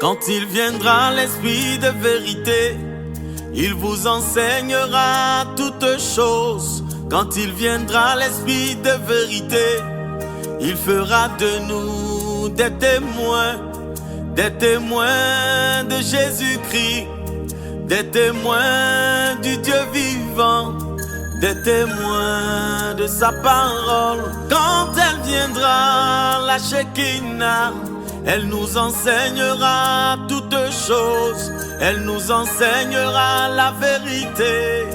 Quand il viendra l'Esprit de vérité, il vous enseignera toutes choses. Quand il viendra l'Esprit de vérité, il fera de nous des témoins de Jésus-Christ, des témoins du Dieu vivant, des témoins de sa parole. Quand elle viendra, la Shekinah, elle nous enseignera toutes choses. Elle nous enseignera la vérité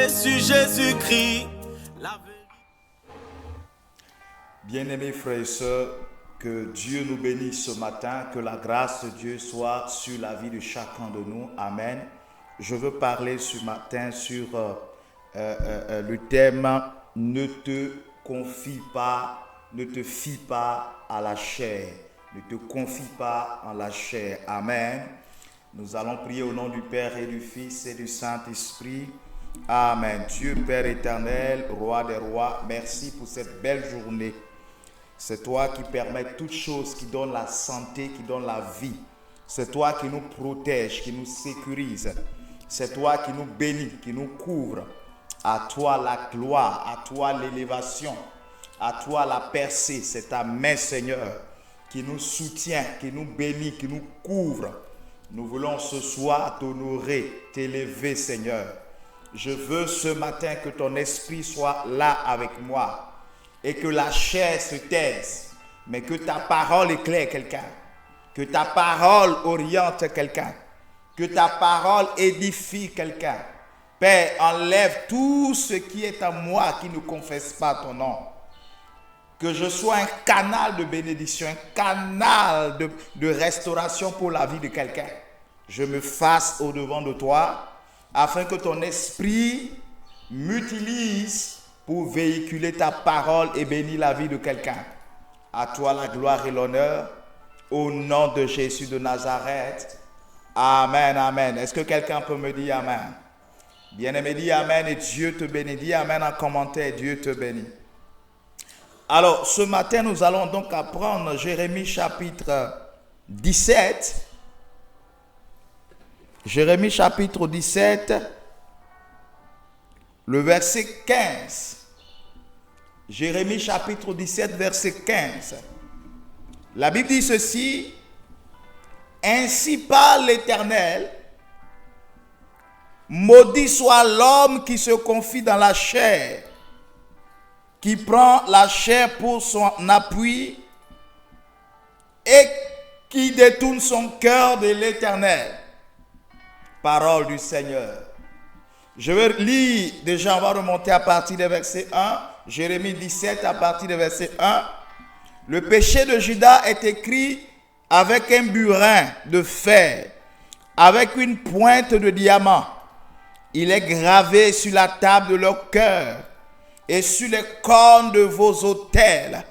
sur Jésus-Christ. Bien-aimés frères et sœurs, que Dieu nous bénisse ce matin, que la grâce de Dieu soit sur la vie de chacun de nous. Amen. Je veux parler ce matin sur le thème « Ne te confie pas, ne te fie pas à la chair ». Ne te confie pas en la chair. Amen. Nous allons prier au nom du Père et du Fils et du Saint-Esprit. Amen. Dieu Père éternel, Roi des rois, merci pour cette belle journée. C'est toi qui permets toutes choses, qui donne la santé, qui donne la vie. C'est toi qui nous protège, qui nous sécurise. C'est toi qui nous bénit, qui nous couvre. À toi la gloire, à toi l'élévation, à toi la percée. C'est ta main, Seigneur, qui nous soutient, qui nous bénit, qui nous couvre. Nous voulons ce soir t'honorer, t'élever, Seigneur. Je veux ce matin que ton esprit soit là avec moi et que la chair se taise, mais que ta parole éclaire quelqu'un, que ta parole oriente quelqu'un, que ta parole édifie quelqu'un. Père, enlève tout ce qui est en moi qui ne confesse pas ton nom. Que je sois un canal de bénédiction, un canal de restauration pour la vie de quelqu'un. Je me fasse au-devant de toi afin que ton esprit m'utilise pour véhiculer ta parole et bénir la vie de quelqu'un. À toi la gloire et l'honneur, au nom de Jésus de Nazareth. Amen, amen. Est-ce que quelqu'un peut me dire amen? Bien-aimé, dis amen et Dieu te bénit. Dis amen en commentaire, Dieu te bénit. Alors, ce matin, nous allons donc apprendre Jérémie chapitre 17. Jérémie chapitre 17, le verset 15. Jérémie chapitre 17, verset 15. La Bible dit ceci: Ainsi parle l'Éternel, maudit soit l'homme qui se confie dans la chair, qui prend la chair pour son appui et qui détourne son cœur de l'Éternel. Parole du Seigneur. Je vais lire, déjà on va remonter à partir du verset 1, Jérémie 17 à partir du verset 1. Le péché de Juda est écrit avec un burin de fer, avec une pointe de diamant. Il est gravé sur la table de leur cœur et sur les cornes de vos autels,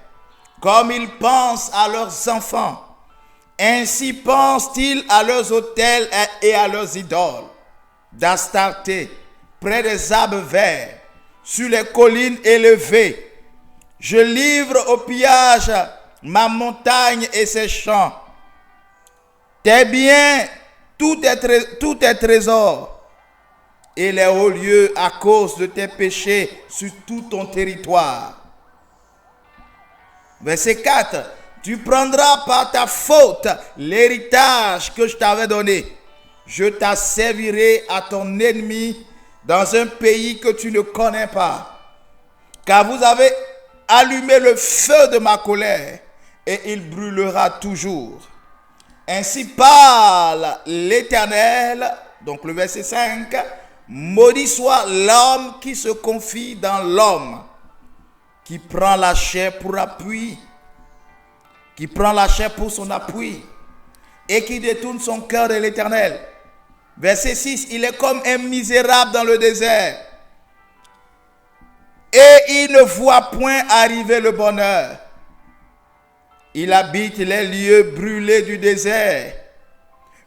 comme ils pensent à leurs enfants. Ainsi pensent-ils à leurs autels et à leurs idoles, d'Astarté, près des arbres verts, sur les collines élevées. Je livre au pillage ma montagne et ses champs. Tes biens, tout est trésor, et les hauts lieux à cause de tes péchés sur tout ton territoire. Verset 4. Tu prendras par ta faute l'héritage que je t'avais donné. Je t'asservirai à ton ennemi dans un pays que tu ne connais pas. Car vous avez allumé le feu de ma colère et il brûlera toujours. Ainsi parle l'Éternel, donc le verset 5, maudit soit l'homme qui se confie dans l'homme, qui prend la chair pour appui, qui prend la chair pour son appui et qui détourne son cœur de l'Éternel. Verset 6, il est comme un misérable dans le désert et il ne voit point arriver le bonheur. Il habite les lieux brûlés du désert,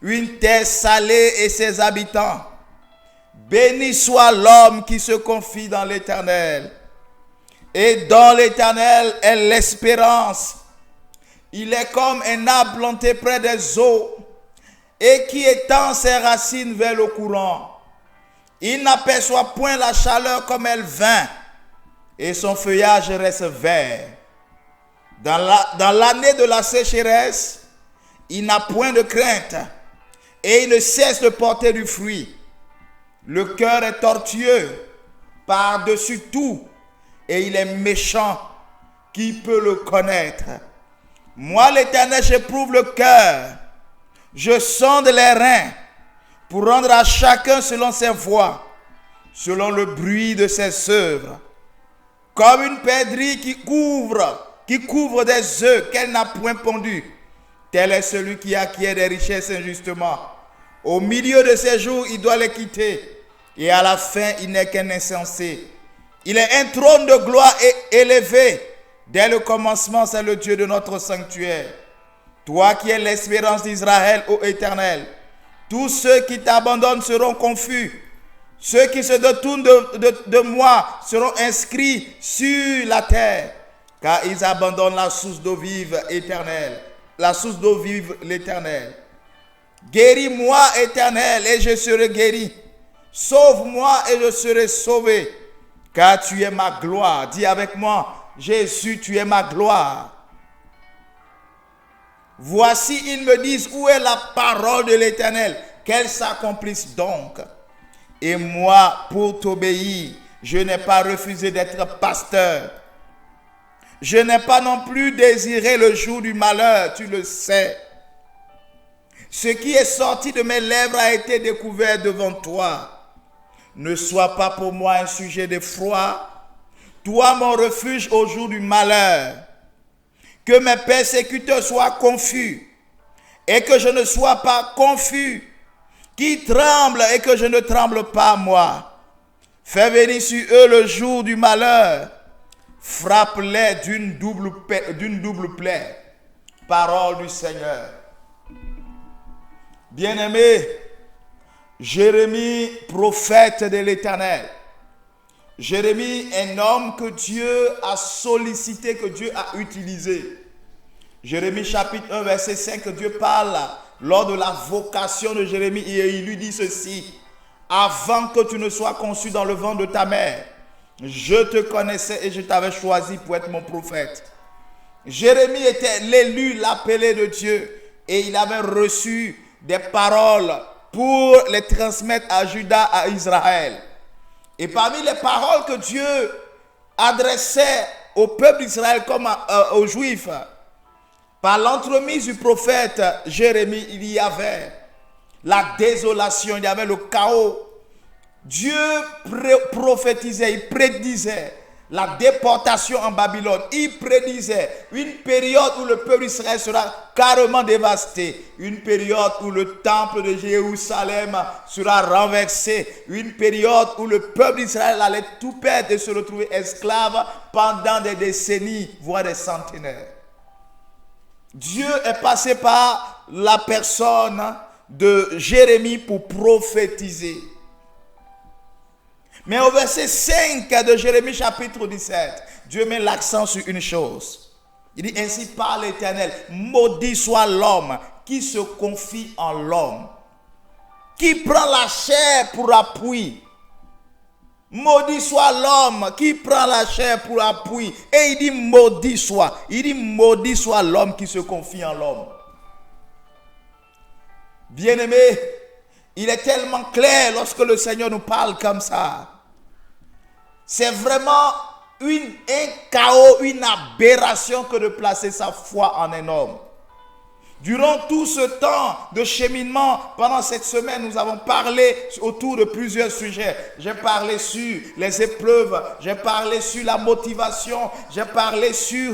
une terre salée et ses habitants. Béni soit l'homme qui se confie dans l'Éternel. Et dans l'Éternel est l'espérance. Il est comme un arbre planté près des eaux et qui étend ses racines vers le courant. Il n'aperçoit point la chaleur comme elle vint et son feuillage reste vert. Dans l'année de la sécheresse, il n'a point de crainte et il ne cesse de porter du fruit. Le cœur est tortueux par-dessus tout et il est méchant. Qui peut le connaître? Moi, l'Éternel, j'éprouve le cœur. Je sonde les reins pour rendre à chacun selon ses voies, selon le bruit de ses œuvres. Comme une perdrix qui couvre des œufs qu'elle n'a point pondus, tel est celui qui acquiert des richesses injustement. Au milieu de ses jours, il doit les quitter, et à la fin, il n'est qu'un insensé. Il est un trône de gloire élevé. Dès le commencement, c'est le Dieu de notre sanctuaire. Toi qui es l'espérance d'Israël, ô Éternel, tous ceux qui t'abandonnent seront confus. Ceux qui se détournent de moi seront inscrits sur la terre, car ils abandonnent la source d'eau vive éternelle. La source d'eau vive l'Éternel. Guéris-moi, Éternel, et je serai guéri. Sauve-moi et je serai sauvé, car tu es ma gloire. Dis avec moi, Jésus, tu es ma gloire. Voici, ils me disent, où est la parole de l'Éternel? Qu'elle s'accomplisse donc. Et moi, pour t'obéir, je n'ai pas refusé d'être pasteur. Je n'ai pas non plus désiré le jour du malheur, tu le sais. Ce qui est sorti de mes lèvres a été découvert devant toi. Ne sois pas pour moi un sujet d'effroi. Toi, mon refuge au jour du malheur. Que mes persécuteurs soient confus et que je ne sois pas confus. Qui tremble et que je ne tremble pas, moi. Fais venir sur eux le jour du malheur. Frappe-les d'une double plaie. Parole du Seigneur. Bien-aimé, Jérémie, prophète de l'Éternel. Jérémie, un homme que Dieu a sollicité, que Dieu a utilisé. Jérémie chapitre 1, verset 5, Dieu parle lors de la vocation de Jérémie et il lui dit ceci. Avant que tu ne sois conçu dans le ventre de ta mère, je te connaissais et je t'avais choisi pour être mon prophète. Jérémie était l'élu, l'appelé de Dieu et il avait reçu des paroles pour les transmettre à Juda, à Israël. Et parmi les paroles que Dieu adressait au peuple d'Israël comme aux Juifs, par l'entremise du prophète Jérémie, il y avait la désolation, il y avait le chaos. Dieu prophétisait, il prédisait la déportation en Babylone. Il prédisait une période où le peuple d'Israël sera carrément dévasté. Une période où le temple de Jérusalem sera renversé. Une période où le peuple d'Israël allait tout perdre et se retrouver esclave pendant des décennies, voire des centenaires. Dieu est passé par la personne de Jérémie pour prophétiser. Mais au verset 5 de Jérémie chapitre 17, Dieu met l'accent sur une chose. Il dit, ainsi parle l'Éternel, maudit soit l'homme qui se confie en l'homme, qui prend la chair pour appui. Maudit soit l'homme qui prend la chair pour appui. Et il dit maudit soit. Il dit maudit soit l'homme qui se confie en l'homme. Bien-aimé, il est tellement clair lorsque le Seigneur nous parle comme ça. C'est vraiment un chaos, une aberration que de placer sa foi en un homme. Durant tout ce temps de cheminement, pendant cette semaine, nous avons parlé autour de plusieurs sujets. J'ai parlé sur les épreuves, j'ai parlé sur la motivation, j'ai parlé sur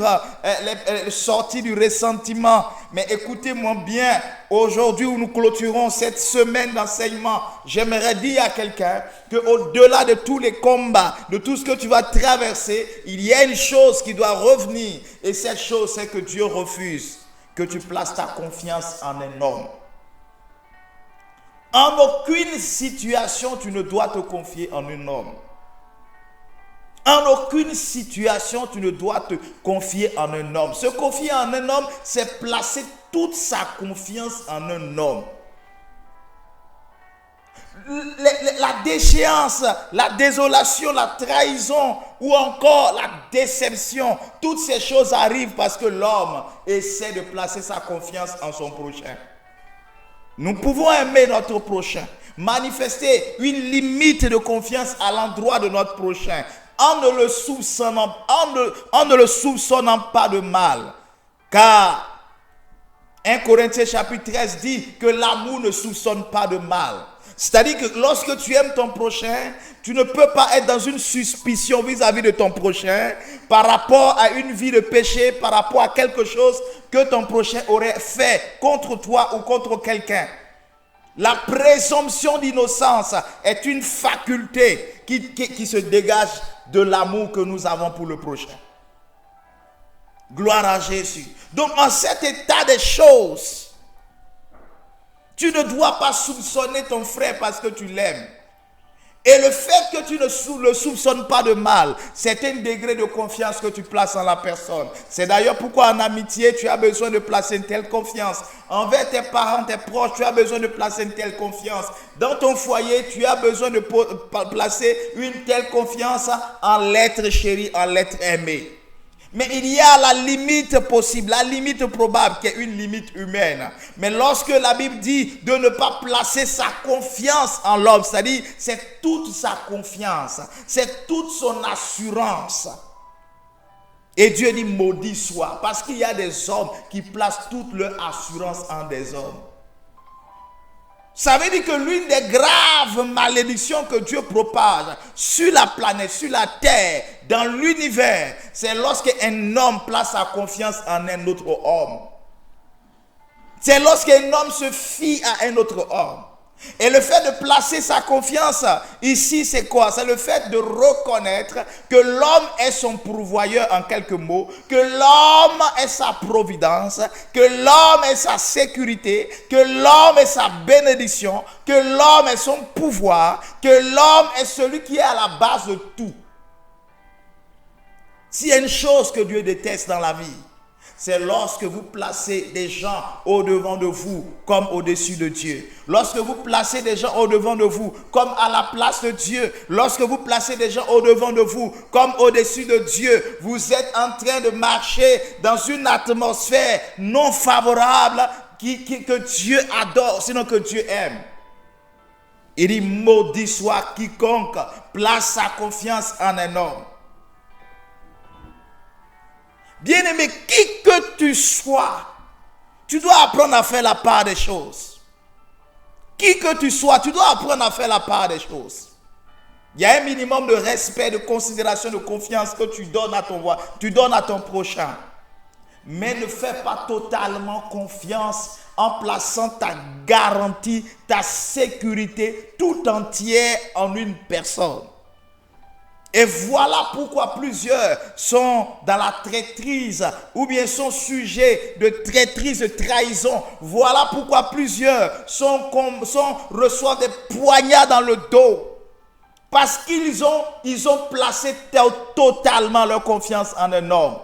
les sorties du ressentiment. Mais écoutez-moi bien, aujourd'hui où nous clôturons cette semaine d'enseignement, j'aimerais dire à quelqu'un qu'au-delà de tous les combats, de tout ce que tu vas traverser, il y a une chose qui doit revenir. Et cette chose, c'est que Dieu refuse que tu places ta confiance en un homme. En aucune situation, tu ne dois te confier en un homme. En aucune situation, tu ne dois te confier en un homme. Se confier en un homme, c'est placer toute sa confiance en un homme. La déchéance, la désolation, la trahison ou encore la déception, toutes ces choses arrivent parce que l'homme essaie de placer sa confiance en son prochain. Nous pouvons aimer notre prochain, manifester une limite de confiance à l'endroit de notre prochain en ne le soupçonnant pas de mal. Car 1 Corinthiens chapitre 13 dit que l'amour ne soupçonne pas de mal. C'est-à-dire que lorsque tu aimes ton prochain, tu ne peux pas être dans une suspicion vis-à-vis de ton prochain par rapport à une vie de péché, par rapport à quelque chose que ton prochain aurait fait contre toi ou contre quelqu'un. La présomption d'innocence est une faculté qui se dégage de l'amour que nous avons pour le prochain. Gloire à Jésus. Donc en cet état des choses, tu ne dois pas soupçonner ton frère parce que tu l'aimes. Et le fait que tu ne le soupçonnes pas de mal, c'est un degré de confiance que tu places en la personne. C'est d'ailleurs pourquoi en amitié, tu as besoin de placer une telle confiance. Envers tes parents, tes proches, tu as besoin de placer une telle confiance. Dans ton foyer, tu as besoin de placer une telle confiance en l'être chéri, en l'être aimé. Mais il y a la limite possible, la limite probable qui est une limite humaine. Mais lorsque la Bible dit de ne pas placer sa confiance en l'homme, c'est-à-dire c'est toute sa confiance, c'est toute son assurance. Et Dieu dit maudit soit, parce qu'il y a des hommes qui placent toute leur assurance en des hommes. Ça veut dire que l'une des graves malédictions que Dieu propage sur la planète, sur la terre, dans l'univers, c'est lorsqu'un homme place sa confiance en un autre homme. C'est lorsqu'un homme se fie à un autre homme. Et le fait de placer sa confiance ici, c'est quoi? C'est le fait de reconnaître que l'homme est son pourvoyeur en quelques mots, que l'homme est sa providence, que l'homme est sa sécurité, que l'homme est sa bénédiction, que l'homme est son pouvoir, que l'homme est celui qui est à la base de tout. S'il y a une chose que Dieu déteste dans la vie, c'est lorsque vous placez des gens au-devant de vous comme au-dessus de Dieu. Lorsque vous placez des gens au-devant de vous comme à la place de Dieu. Lorsque vous placez des gens au-devant de vous comme au-dessus de Dieu. Vous êtes en train de marcher dans une atmosphère non favorable que Dieu adore, sinon que Dieu aime. Il dit maudit soit quiconque place sa confiance en un homme. Bien-aimé, qui que tu sois, tu dois apprendre à faire la part des choses. Qui que tu sois, tu dois apprendre à faire la part des choses. Il y a un minimum de respect, de considération, de confiance que tu donnes à ton prochain. Mais ne fais pas totalement confiance en plaçant ta garantie, ta sécurité tout entière en une personne. Et voilà pourquoi plusieurs sont dans la traîtrise ou bien sont sujets de traîtrise, de trahison. Voilà pourquoi plusieurs reçoivent des poignards dans le dos. Parce qu'ils ont placé totalement leur confiance en un homme.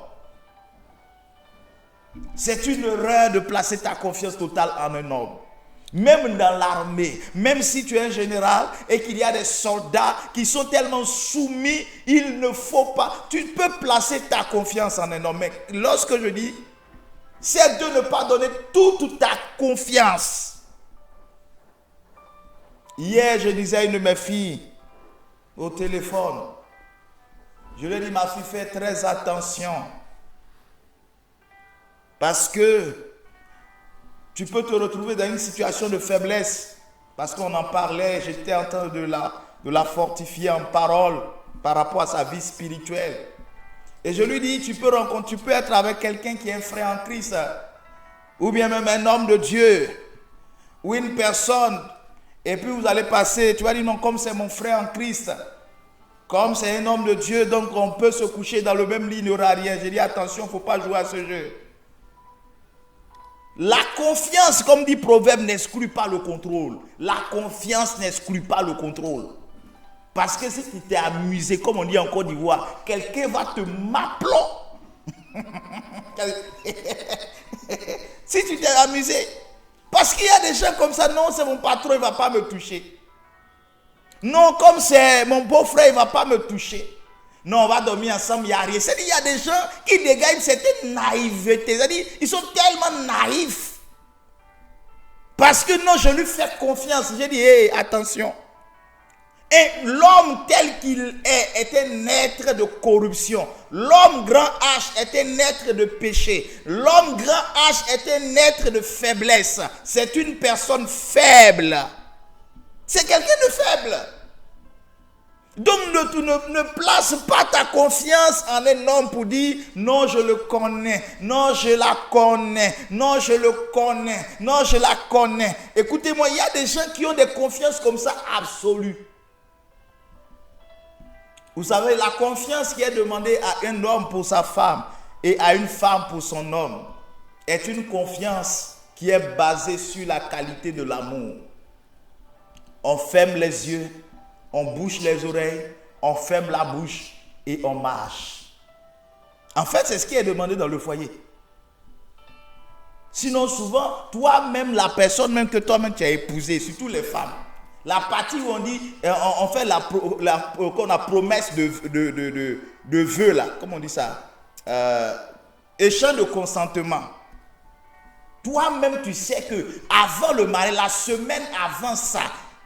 C'est une erreur de placer ta confiance totale en un homme. Même dans l'armée, même si tu es un général et qu'il y a des soldats qui sont tellement soumis, il ne faut pas. Tu peux placer ta confiance en un homme. Mais lorsque je dis, c'est de ne pas donner toute ta confiance. Hier, je disais à une de mes filles au téléphone, je lui ai dit, ma fille, fais très attention. Parce que tu peux te retrouver dans une situation de faiblesse. Parce qu'on en parlait, j'étais en train de la fortifier en parole par rapport à sa vie spirituelle. Et je lui dis, tu peux être avec quelqu'un qui est un frère en Christ. Ou bien même un homme de Dieu. Ou une personne. Et puis vous allez passer, tu vas dire non, comme c'est mon frère en Christ. Comme c'est un homme de Dieu, donc on peut se coucher dans le même lit, il n'y aura rien. J'ai dit attention, il ne faut pas jouer à ce jeu. La confiance, comme dit Proverbe, n'exclut pas le contrôle. La confiance n'exclut pas le contrôle. Parce que si tu t'es amusé, comme on dit en Côte d'Ivoire, quelqu'un va te m'appeler. Si tu t'es amusé. Parce qu'il y a des gens comme ça, non, c'est mon patron, il ne va pas me toucher. Non, comme c'est mon beau-frère, il ne va pas me toucher. Non, on va dormir ensemble, il n'y a rien. C'est-à-dire, il y a des gens qui dégagent une certaine naïveté. C'est-à-dire, ils sont tellement naïfs. Parce que non, je lui fais confiance. J'ai dit, hey, attention. Et l'homme tel qu'il est un être de corruption. L'homme grand H est un être de péché. L'homme grand H est un être de faiblesse. C'est une personne faible. C'est quelqu'un de faible. Donc ne place pas ta confiance en un homme pour dire non je le connais, non je la connais, non je le connais, non je la connais. Écoutez-moi, il y a des gens qui ont des confiances comme ça absolues. Vous savez, la confiance qui est demandée à un homme pour sa femme et à une femme pour son homme est une confiance qui est basée sur la qualité de l'amour. On ferme les yeux, on bouche les oreilles, on ferme la bouche et on marche. En fait, c'est ce qui est demandé dans le foyer. Sinon, souvent, toi-même, la personne même que toi-même tu as épousée, surtout les femmes, la partie où on dit, on fait qu'on a promesse de vœu là, comment on dit ça, échange de consentement. Toi-même, tu sais que avant le mariage, la semaine avant ça,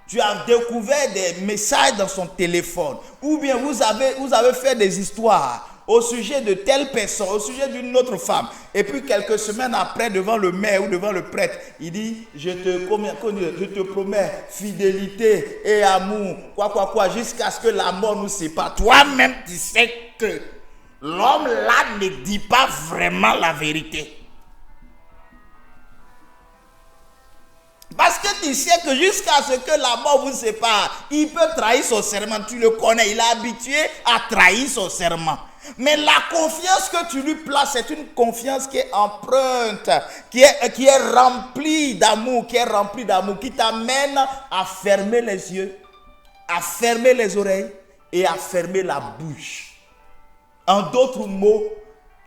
tu as découvert des messages dans son téléphone. Ou bien vous avez fait des histoires au sujet de telle personne, au sujet d'une autre femme. Et puis quelques semaines après, devant le maire ou devant le prêtre, il dit, je te promets fidélité et amour, jusqu'à ce que la mort nous sépare. Toi-même, tu sais que l'homme là ne dit pas vraiment la vérité. Parce que tu sais que jusqu'à ce que la mort vous sépare, il peut trahir son serment. Tu le connais, il est habitué à trahir son serment. Mais la confiance que tu lui places, c'est une confiance qui est empreinte, qui est remplie d'amour, qui t'amène à fermer les yeux, à fermer les oreilles et à fermer la bouche. En d'autres mots,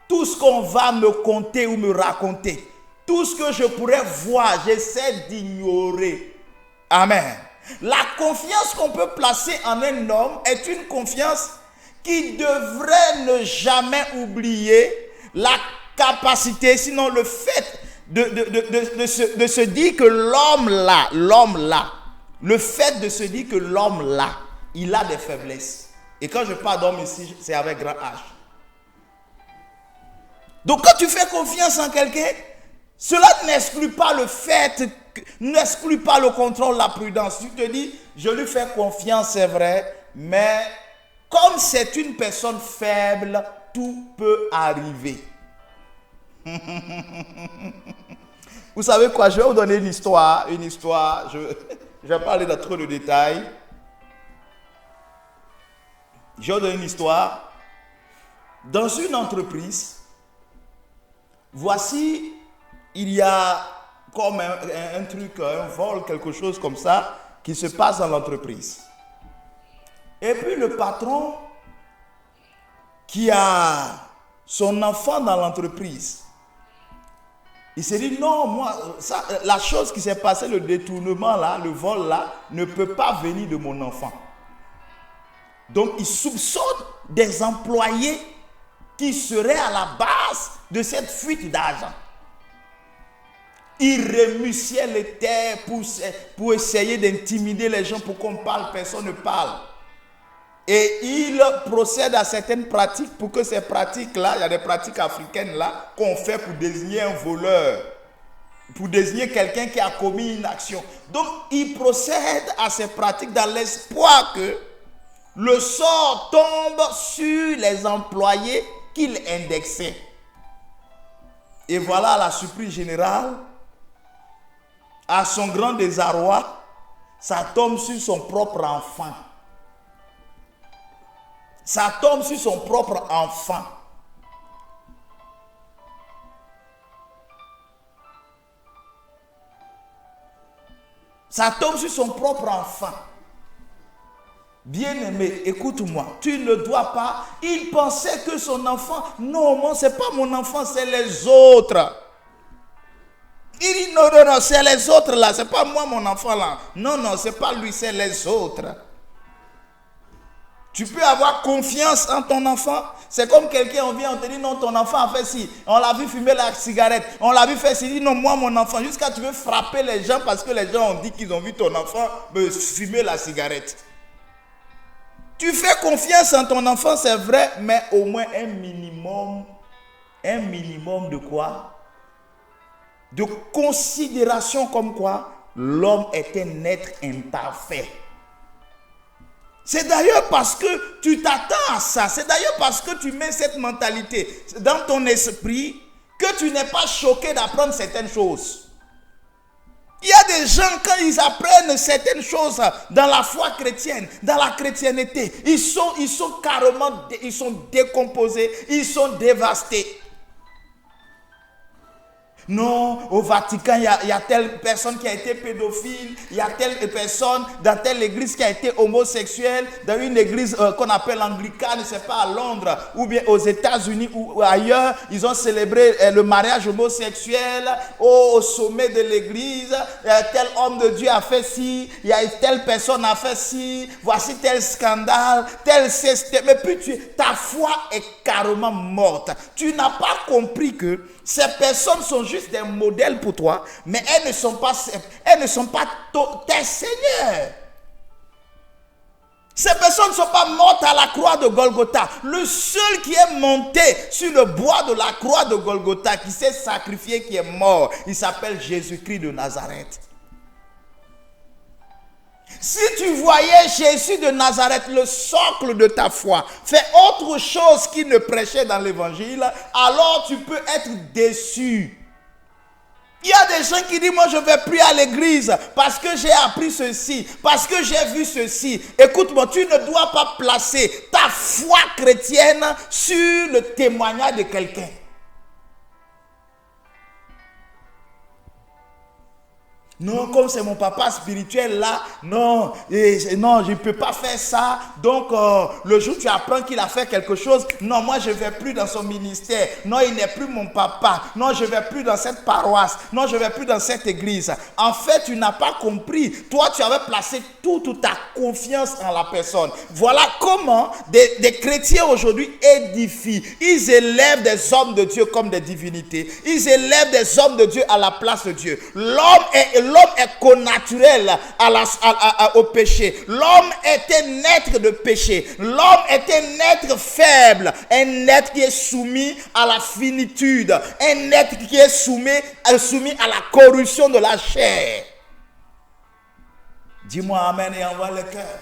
tout ce qu'on va me conter ou me raconter, tout ce que je pourrais voir, j'essaie d'ignorer. Amen. La confiance qu'on peut placer en un homme est une confiance qui devrait ne jamais oublier la capacité, sinon le fait de se dire que l'homme là, le fait de se dire que l'homme là, il a des faiblesses. Et quand je parle d'homme ici, c'est avec grand H. Donc quand tu fais confiance en quelqu'un, cela n'exclut pas le fait, n'exclut pas le contrôle, la prudence. Tu te dis, je lui fais confiance, c'est vrai, mais comme c'est une personne faible, tout peut arriver. Vous savez quoi, je vais vous donner une histoire, je vais parler dans trop de détails. Je vais vous donner une histoire. Dans une entreprise, voici, il y a comme un truc, un vol, quelque chose comme ça, qui se passe dans l'entreprise. Et puis le patron, qui a son enfant dans l'entreprise, il s'est dit, non, moi, ça, la chose qui s'est passée, le détournement là, le vol là, ne peut pas venir de mon enfant. Donc il soupçonne des employés qui seraient à la base de cette fuite d'argent. Il remue ciel et terre pour essayer d'intimider les gens pour qu'on parle, personne ne parle. Et il procède à certaines pratiques pour que ces pratiques-là, il y a des pratiques africaines là qu'on fait pour désigner un voleur, pour désigner quelqu'un qui a commis une action. Donc il procède à ces pratiques dans l'espoir que le sort tombe sur les employés qu'il indexait. Et voilà la surprise générale. À son grand désarroi, ça tombe sur son propre enfant. Ça tombe sur son propre enfant. Ça tombe sur son propre enfant. Bien-aimé, écoute-moi, tu ne dois pas. Il pensait que son enfant, non, c'est pas mon enfant, c'est les autres. Il dit non, c'est les autres là, c'est pas moi mon enfant là. Non, c'est pas lui, c'est les autres. Tu peux avoir confiance en ton enfant. C'est comme quelqu'un, on vient, on te dit non, ton enfant a fait ci. On l'a vu fumer la cigarette. On l'a vu faire ci. Il dit non, moi mon enfant. Jusqu'à tu veux frapper les gens parce que les gens ont dit qu'ils ont vu ton enfant fumer la cigarette. Tu fais confiance en ton enfant, c'est vrai, mais au moins un minimum de quoi? De considération comme quoi l'homme est un être imparfait. C'est d'ailleurs parce que tu t'attends à ça, c'est d'ailleurs parce que tu mets cette mentalité dans ton esprit que tu n'es pas choqué d'apprendre certaines choses. Il y a des gens, quand ils apprennent certaines choses dans la foi chrétienne, dans la chrétienté, ils sont carrément, ils sont décomposés, ils sont dévastés. Non, au Vatican, il y a telle personne qui a été pédophile, il y a telle personne dans telle église qui a été homosexuelle, dans une église qu'on appelle anglicane, je ne sais pas, à Londres, ou bien aux États-Unis ou ailleurs, ils ont célébré le mariage homosexuel au sommet de l'église, tel homme de Dieu a fait ci, il y a telle personne a fait ci, voici tel scandale, tel système, mais puis ta foi est carrément morte. Tu n'as pas compris que ces personnes sont juste des modèles pour toi, mais elles ne sont pas tes seigneurs. Ces personnes ne sont pas mortes à la croix de Golgotha. Le seul qui est monté sur le bois de la croix de Golgotha, qui s'est sacrifié, qui est mort, il s'appelle Jésus-Christ de Nazareth. Si tu voyais Jésus de Nazareth, le socle de ta foi, faire autre chose qu'il ne prêchait dans l'évangile, alors tu peux être déçu. Il y a des gens qui disent, moi je ne vais plus à l'église parce que j'ai appris ceci, parce que j'ai vu ceci. Écoute-moi, tu ne dois pas placer ta foi chrétienne sur le témoignage de quelqu'un. Non, comme c'est mon papa spirituel là, non, je ne peux pas faire ça. Donc, le jour où tu apprends qu'il a fait quelque chose, non, moi je ne vais plus dans son ministère. Non, il n'est plus mon papa. Non, je ne vais plus dans cette paroisse. Non, je ne vais plus dans cette église. En fait, tu n'as pas compris. Toi, tu avais placé toute ta confiance en la personne. Voilà comment des chrétiens aujourd'hui édifient. Ils élèvent des hommes de Dieu comme des divinités. Ils élèvent des hommes de Dieu à la place de Dieu. L'homme est connaturel au péché. L'homme est un être de péché. L'homme est un être faible. Un être qui est soumis à la finitude. Un être qui est soumis à la corruption de la chair. Dis-moi amen et envoie le cœur.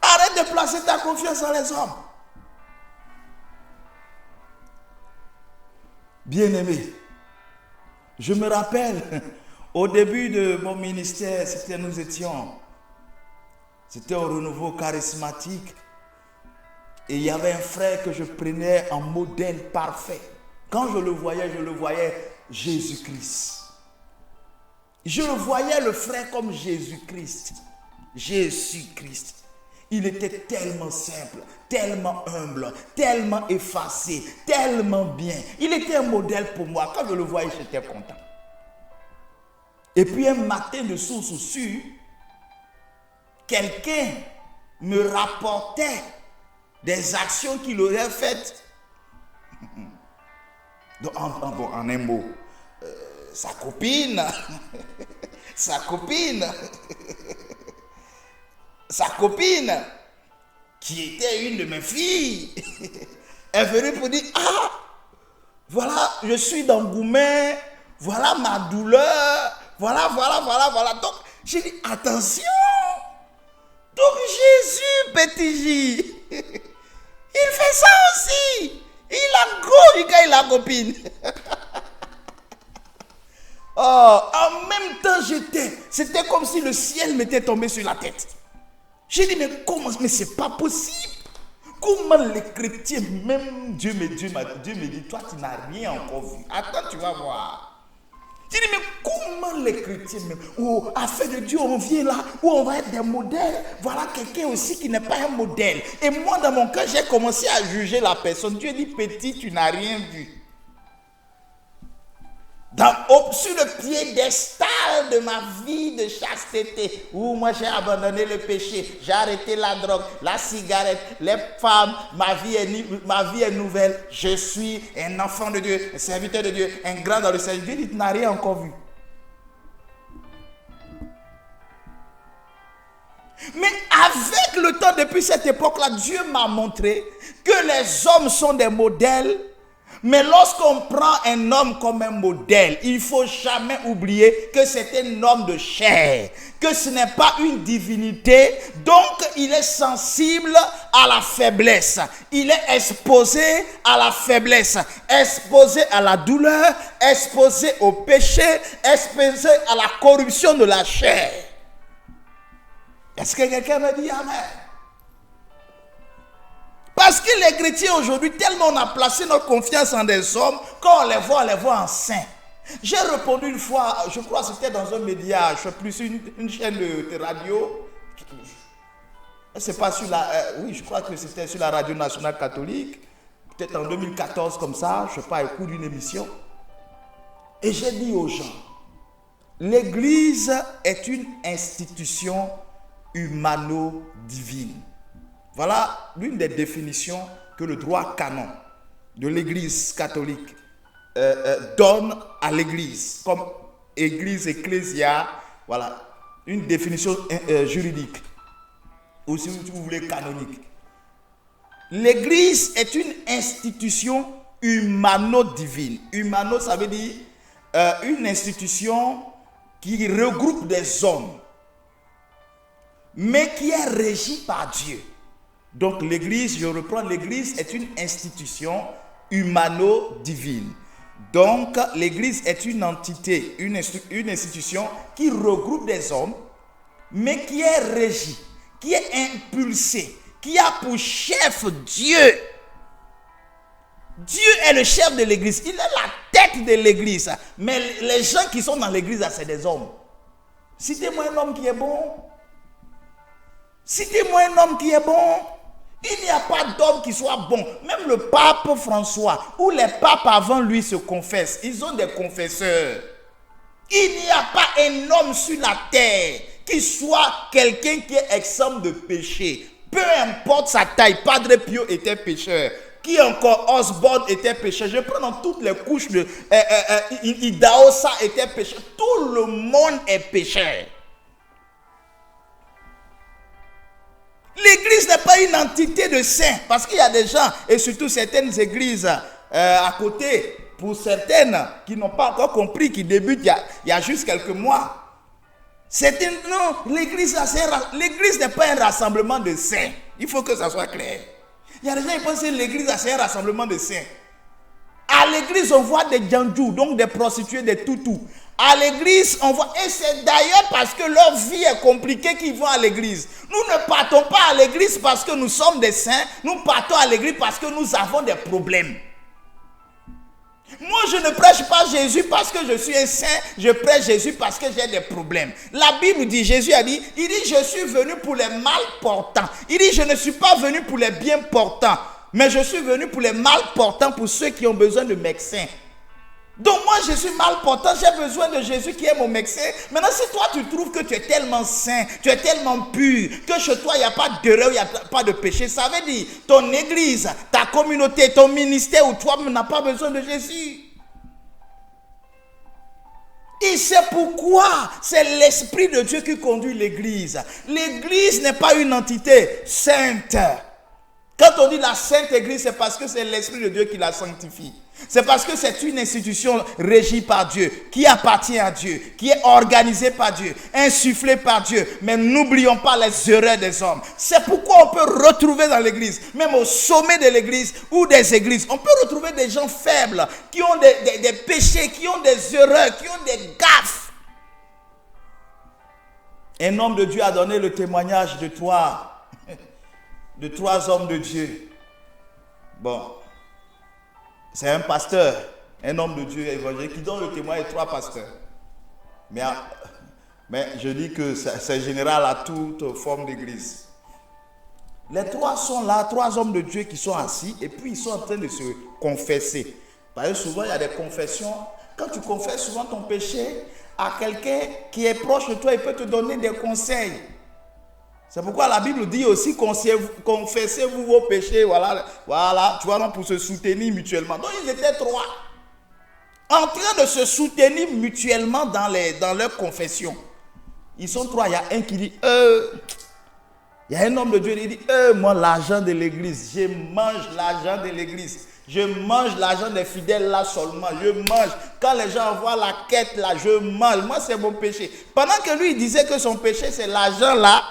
Arrête de placer ta confiance dans les hommes. Bien-aimé, je me rappelle, au début de mon ministère, c'était au renouveau charismatique. Et il y avait un frère que je prenais en modèle parfait. Quand je le voyais Jésus-Christ. Je le voyais le frère comme Jésus-Christ. Jésus-Christ. Il était tellement simple, tellement humble, tellement effacé, tellement bien. Il était un modèle pour moi. Quand je le voyais, j'étais content. Et puis un matin de source sûre, quelqu'un me rapportait des actions qu'il aurait faites. Donc, en un mot, sa copine, qui était une de mes filles, est venue pour dire, ah, voilà, je suis dans Goumen, voilà ma douleur, voilà. Donc, j'ai dit, attention. Donc, Jésus, petit J, il fait ça aussi. Il a gros quand il a copine. Oh, en même temps, c'était comme si le ciel m'était tombé sur la tête. J'ai dit, mais comment, mais c'est pas possible. Comment les chrétiens, même Dieu me dit, toi tu n'as rien encore vu. Attends, tu vas voir. Tu dis, mais comment les chrétiens même, afin de Dieu, on vient là, où on va être des modèles. Voilà quelqu'un aussi qui n'est pas un modèle. Et moi, dans mon cœur, j'ai commencé à juger la personne. Dieu dit, petit, tu n'as rien vu. Sur le piédestal de ma vie de chasteté, où moi j'ai abandonné le péché, j'ai arrêté la drogue, la cigarette, les femmes, ma vie est nouvelle, je suis un enfant de Dieu, un serviteur de Dieu, un grand dans le Seigneur. Dieu dit, tu n'as rien encore vu. Mais avec le temps, depuis cette époque-là, Dieu m'a montré que les hommes sont des modèles. Mais lorsqu'on prend un homme comme un modèle, il ne faut jamais oublier que c'est un homme de chair, que ce n'est pas une divinité, donc il est sensible à la faiblesse, il est exposé à la faiblesse, exposé à la douleur, exposé au péché, exposé à la corruption de la chair. Est-ce que quelqu'un me dit amen? Parce que les chrétiens aujourd'hui, tellement on a placé notre confiance en des hommes, quand on les voit en saints. J'ai répondu une fois, je crois que c'était dans un média, je sais plus, une chaîne de radio. C'est pas sur la, oui, je crois que c'était sur la radio nationale catholique, peut-être en 2014 comme ça, je ne sais pas, au cours d'une émission. Et j'ai dit aux gens, l'Église est une institution humano-divine. Voilà l'une des définitions que le droit canon de l'Église catholique donne à l'Église, comme Église, Ecclésia, voilà, une définition juridique, ou si vous voulez canonique. L'Église est une institution humano-divine. Humano, ça veut dire une institution qui regroupe des hommes, mais qui est régie par Dieu. Donc l'Église, je reprends, l'Église est une institution humano-divine. Donc l'Église est une entité, une institution qui regroupe des hommes, mais qui est régie, qui est impulsée, qui a pour chef Dieu. Dieu est le chef de l'Église, il est la tête de l'Église. Mais les gens qui sont dans l'Église, c'est des hommes. Citez-moi un homme qui est bon. Citez-moi un homme qui est bon. Il n'y a pas d'homme qui soit bon. Même le pape François ou les papes avant lui se confessent. Ils ont des confesseurs. Il n'y a pas un homme sur la terre qui soit quelqu'un qui est exempt de péché. Peu importe sa taille. Padre Pio était pécheur. Qui encore? Osborne était pécheur. Je prends dans toutes les couches de Idaosa était pécheur. Tout le monde est pécheur. L'église n'est pas une entité de saints, parce qu'il y a des gens, et surtout certaines églises à côté, pour certaines qui n'ont pas encore compris, qui débutent il y a juste quelques mois. Non, l'église n'est pas un rassemblement de saints. Il faut que ça soit clair. Il y a des gens qui pensent que l'église c'est un rassemblement de saints. À l'église, on voit des djandjous, donc des prostituées, des toutous. À l'église, on voit, et c'est d'ailleurs parce que leur vie est compliquée qu'ils vont à l'église. Nous ne partons pas à l'église parce que nous sommes des saints, nous partons à l'église parce que nous avons des problèmes. Moi, je ne prêche pas Jésus parce que je suis un saint, je prêche Jésus parce que j'ai des problèmes. La Bible dit, Jésus a dit, il dit, je suis venu pour les mal portants. Il dit, je ne suis pas venu pour les bien portants, mais je suis venu pour les mal portants, pour ceux qui ont besoin de médecins. Donc moi je suis mal portant, j'ai besoin de Jésus qui est mon médecin. Maintenant si toi tu trouves que tu es tellement saint, tu es tellement pur, que chez toi il n'y a pas d'erreur, il n'y a pas de péché, ça veut dire ton église, ta communauté, ton ministère ou toi-même n'a pas besoin de Jésus. Et c'est pourquoi c'est l'Esprit de Dieu qui conduit l'église. L'église n'est pas une entité sainte. Quand on dit la sainte église, c'est parce que c'est l'Esprit de Dieu qui la sanctifie. C'est parce que c'est une institution régie par Dieu, qui appartient à Dieu, qui est organisée par Dieu, insufflée par Dieu. Mais n'oublions pas les erreurs des hommes. C'est pourquoi on peut retrouver dans l'église, même au sommet de l'église ou des églises, on peut retrouver des gens faibles, qui ont des péchés, qui ont des erreurs, qui ont des gaffes. Un homme de Dieu a donné le témoignage de toi, de 3 hommes de Dieu. Bon. C'est un pasteur un homme de Dieu évangélique qui donne le témoignage de 3 pasteurs. Mais je dis que c'est général à toute forme d'église. Les 3 sont là, 3 hommes de Dieu qui sont assis et puis ils sont en train de se confesser. Parce que souvent il y a des confessions. Quand tu confesses souvent ton péché à quelqu'un qui est proche de toi, il peut te donner des conseils. C'est pourquoi la Bible dit aussi confessez-vous vos péchés, voilà, tu vois, pour se soutenir mutuellement. Donc ils étaient 3 en train de se soutenir mutuellement dans leur confession. Ils sont 3, il y a un qui dit il y a un homme de Dieu qui dit moi l'argent de l'église, je mange l'argent de l'église. Je mange l'argent des fidèles là seulement. Je mange. Quand les gens envoient la quête là, je mange. Moi, c'est mon péché. Pendant que lui, il disait que son péché, c'est l'argent là.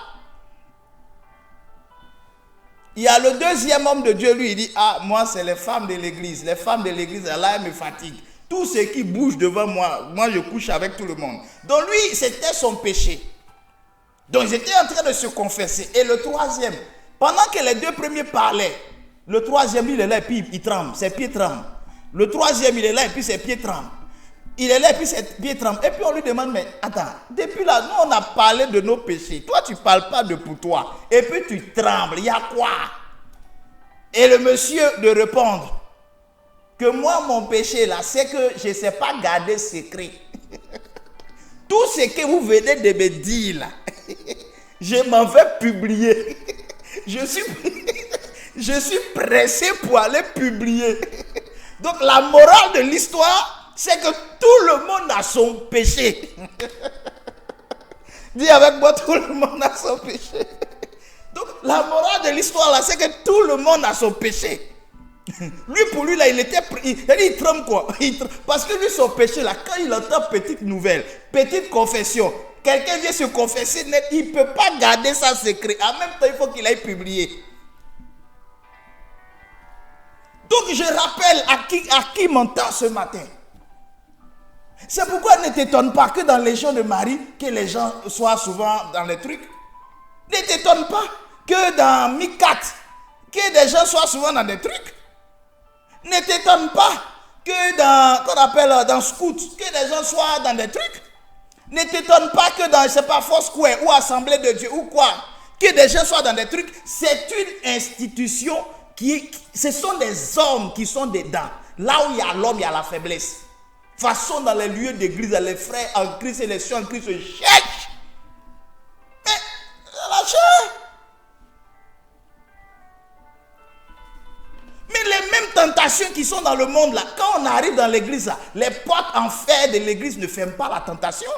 Il y a le deuxième homme de Dieu, lui, il dit, moi, c'est les femmes de l'église. Les femmes de l'église, là, elles me fatiguent. Tout ce qui bouge devant moi, moi, je couche avec tout le monde. Donc, lui, c'était son péché. Donc, ils étaient en train de se confesser. Et le troisième, pendant que les 2 premiers parlaient, le troisième, il est là et puis il tremble, ses pieds tremblent. Le troisième, il est là et puis ses pieds tremblent. Il est là et puis ses pieds tremblent. Et puis on lui demande, mais attends, depuis là, nous on a parlé de nos péchés. Toi, tu ne parles pas de pour toi. Et puis tu trembles, il y a quoi? Et le monsieur de répondre, que moi, mon péché là, c'est que je ne sais pas garder secret. Tout ce que vous venez de me dire là, je m'en vais publier. Je suis pressé pour aller publier. Donc la morale de l'histoire, c'est que tout le monde a son péché. Dis avec moi, tout le monde a son péché. Donc la morale de l'histoire là, c'est que tout le monde a son péché. Lui, pour lui là, il tremble quoi? Parce que lui, son péché là, quand il entend petite nouvelle, petite confession, quelqu'un vient se confesser net, il ne peut pas garder ça secret. En même temps, il faut qu'il aille publier. Donc je rappelle à qui m'entend ce matin. C'est pourquoi ne t'étonne pas que dans les gens de Marie, que les gens soient souvent dans les trucs. Ne t'étonne pas que dans Mikat, que des gens soient souvent dans des trucs. Ne t'étonne pas que dans Scout, que des gens soient dans des trucs. Ne t'étonne pas que dans, je sais pas, Foursquare ou Assemblée de Dieu ou quoi, que des gens soient dans des trucs. C'est une institution ce sont des hommes qui sont dedans. Là où il y a l'homme, il y a la faiblesse. De toute façon, dans les lieux d'église, les frères en Christ et les sœurs en Christ se cherchent. Mais, la chair. Mais les mêmes tentations qui sont dans le monde là, quand on arrive dans l'église là, les portes en fer de l'église ne ferment pas la tentation.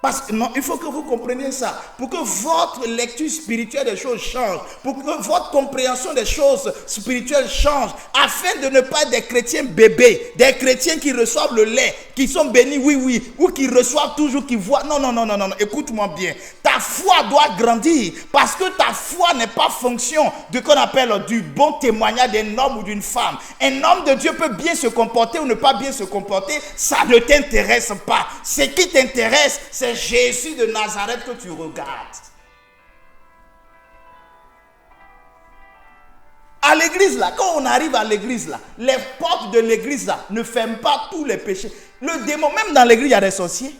Parce que non, il faut que vous compreniez ça. Pour que votre lecture spirituelle des choses change. Pour que votre compréhension des choses spirituelles change. Afin de ne pas être des chrétiens bébés. Des chrétiens qui reçoivent le lait. Qui sont bénis, oui. Ou qui reçoivent toujours, qui voient. Non. Écoute-moi bien. Ta foi doit grandir. Parce que ta foi n'est pas fonction de ce qu'on appelle du bon témoignage d'un homme ou d'une femme. Un homme de Dieu peut bien se comporter ou ne pas bien se comporter. Ça ne t'intéresse pas. Ce qui t'intéresse, c'est Jésus de Nazareth que tu regardes. À l'église là, quand on arrive à l'église là, les portes de l'église là ne ferment pas tous les péchés. Le démon, même dans l'église, il y a des sorciers.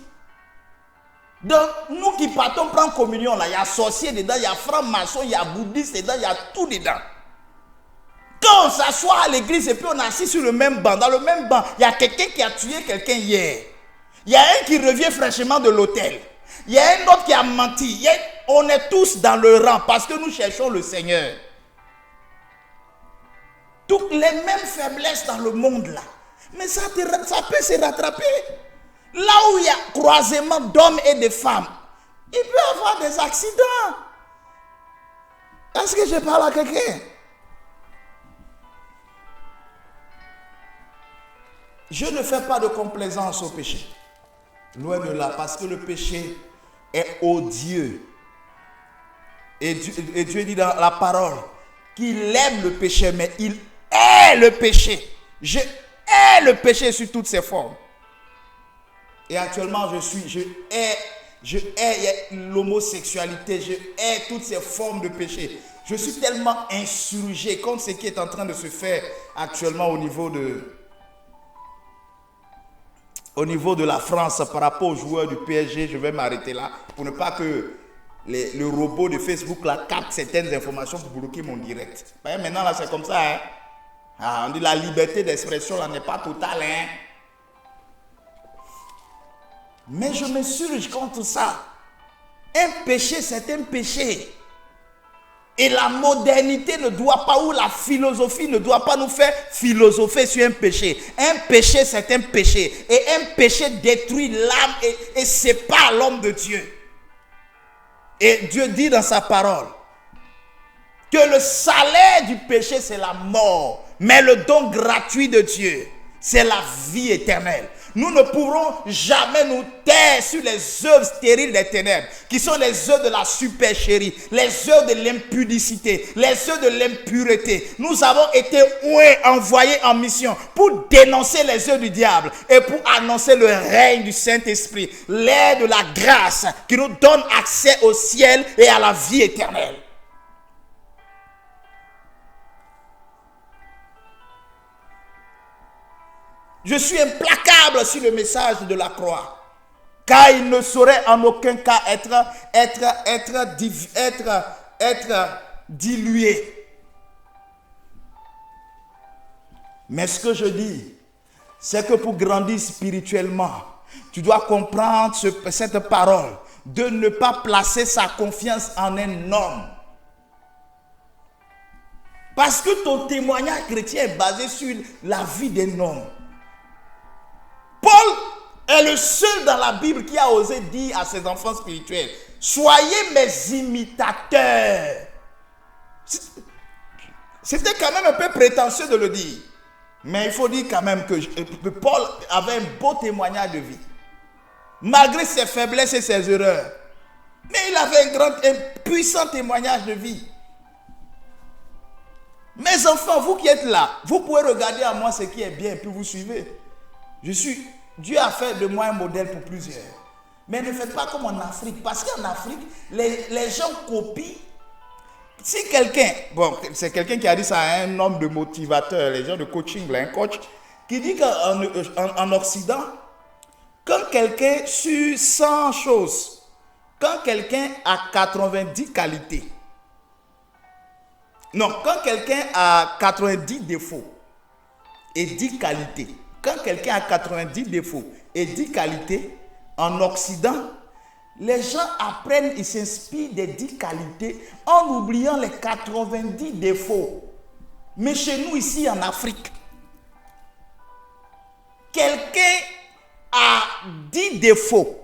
Donc, nous qui partons prendre communion là, il y a sorciers dedans, il y a francs-maçons, il y a bouddhistes dedans, il y a tout dedans. Quand on s'assoit à l'église et puis on est assis sur le même banc, dans le même banc, il y a quelqu'un qui a tué quelqu'un hier. Il y a un qui revient fraîchement de l'hôtel. Il y a un autre qui a menti. On est tous dans le rang parce que nous cherchons le Seigneur. Toutes les mêmes faiblesses dans le monde là. Mais ça peut se rattraper. Là où il y a croisement d'hommes et de femmes, il peut y avoir des accidents. Est-ce que je parle à quelqu'un? Je ne fais pas de complaisance au péché. Loin de là, parce que le péché est odieux. Et Dieu dit dans la parole qu'il aime le péché, mais il hait le péché. Je hais le péché sous toutes ses formes. Et actuellement, je hais l'homosexualité, je hais toutes ces formes de péché. Je suis tellement insurgé contre ce qui est en train de se faire actuellement au niveau au niveau de la France par rapport aux joueurs du PSG. Je vais m'arrêter là pour ne pas que le robot de Facebook là, capte certaines informations pour bloquer mon direct. Maintenant, là, c'est comme ça. Hein? On dit la liberté d'expression là n'est pas totale. Hein? Mais je m'insurge contre ça. Un péché, c'est un péché. Et la modernité ne doit pas, ou la philosophie ne doit pas nous faire philosopher sur un péché. Un péché, c'est un péché. Et un péché détruit l'âme et sépare l'homme de Dieu. Et Dieu dit dans sa parole que le salaire du péché, c'est la mort. Mais le don gratuit de Dieu, c'est la vie éternelle. Nous ne pourrons jamais nous taire sur les œuvres stériles des ténèbres, qui sont les œuvres de la supercherie, les œuvres de l'impudicité, les œuvres de l'impureté. Nous avons été envoyés en mission pour dénoncer les œuvres du diable et pour annoncer le règne du Saint-Esprit, l'air de la grâce qui nous donne accès au ciel et à la vie éternelle. Je suis implacable sur le message de la croix, car il ne saurait en aucun cas être dilué. Mais ce que je dis, c'est que pour grandir spirituellement, tu dois comprendre cette parole, de ne pas placer sa confiance en un homme. Parce que ton témoignage chrétien est basé sur la vie d'un homme. Paul est le seul dans la Bible qui a osé dire à ses enfants spirituels, soyez mes imitateurs. C'était quand même un peu prétentieux de le dire. Mais il faut dire quand même que Paul avait un beau témoignage de vie. Malgré ses faiblesses et ses erreurs. Mais il avait un puissant témoignage de vie. Mes enfants, vous qui êtes là, vous pouvez regarder à moi ce qui est bien et puis vous suivez. Dieu a fait de moi un modèle pour plusieurs. Mais ne faites pas comme en Afrique. Parce qu'en Afrique, les gens copient. Si quelqu'un, c'est quelqu'un qui a dit ça à un homme de motivateur, les gens de coaching, là, un coach, qui dit qu'en Occident, quand quelqu'un sur 100 choses, quand quelqu'un a 90 qualités, non, quand quelqu'un a 90 défauts et 10 qualités, quand quelqu'un a 90 défauts et 10 qualités, en Occident, les gens apprennent, ils s'inspirent des 10 qualités en oubliant les 90 défauts. Mais chez nous, ici en Afrique, quelqu'un a 10 défauts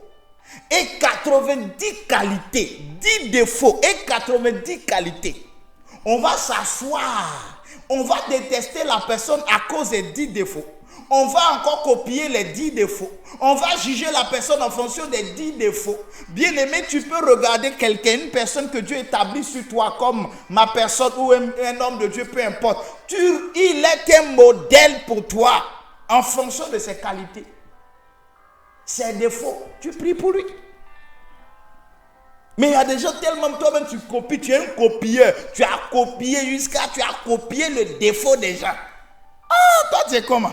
et 90 qualités. 10 défauts et 90 qualités. On va s'asseoir, on va détester la personne à cause des 10 défauts. On va encore copier les 10 défauts. On va juger la personne en fonction des 10 défauts. Bien aimé, tu peux regarder quelqu'un, une personne que Dieu établit sur toi comme ma personne ou un homme de Dieu, peu importe. Il est un modèle pour toi en fonction de ses qualités. Ses défauts, tu pries pour lui. Mais il y a des gens tellement, toi-même tu copies, tu es un copieur. Tu as copié tu as copié le défaut des gens. Ah, toi tu es comment?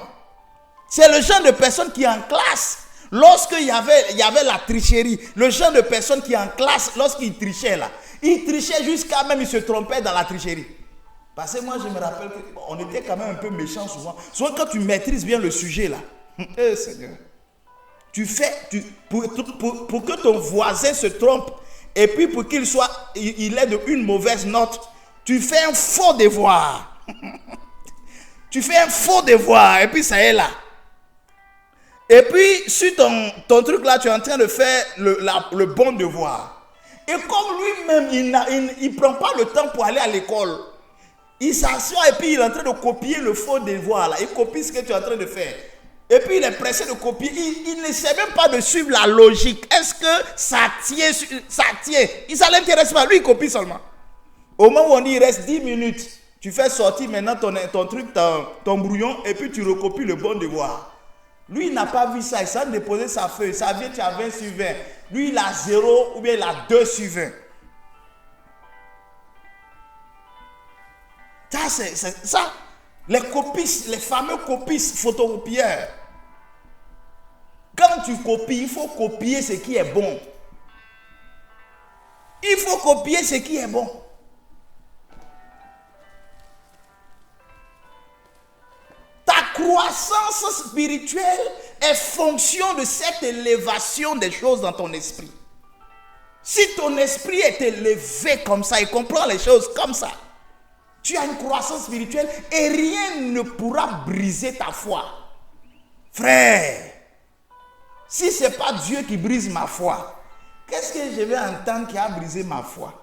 C'est le genre de personne qui est en classe, lorsqu'il y avait la tricherie, le genre de personne qui est en classe, lorsqu'il trichait là, il trichait jusqu'à même, il se trompait dans la tricherie. Parce que moi je me rappelle qu'on était quand même un peu méchants souvent. Souvent quand tu maîtrises bien le sujet là, Seigneur, pour que ton voisin se trompe, et puis pour il ait une mauvaise note, tu fais un faux devoir. Tu fais un faux devoir, et puis ça est là. Et puis, sur ton truc là, tu es en train de faire le bon devoir. Et comme lui-même, il ne prend pas le temps pour aller à l'école, il s'assoit et puis il est en train de copier le faux devoir là. Il copie ce que tu es en train de faire. Et puis il est pressé de copier. Il ne sait même pas de suivre la logique. Est-ce que ça tient? Ça ne l'intéresse pas. Lui, il copie seulement. Au moment où on dit il reste 10 minutes, tu fais sortir maintenant ton truc, ton brouillon, et puis tu recopies le bon devoir. Lui, il n'a pas vu ça. Il s'est déposé sa feuille. Ça vient, tu as 20 sur 20. Lui, il a 0 ou bien il a 2 sur 20. Ça, c'est ça. Les copistes, les fameux copistes photocopieurs. tu copies, il faut copier ce qui est bon. Il faut copier ce qui est bon. Ta croissance spirituelle est fonction de cette élévation des choses dans ton esprit. Si ton esprit est élevé comme ça et comprend les choses comme ça, tu as une croissance spirituelle et rien ne pourra briser ta foi. Frère, si ce n'est pas Dieu qui brise ma foi, qu'est-ce que je vais entendre qui a brisé ma foi?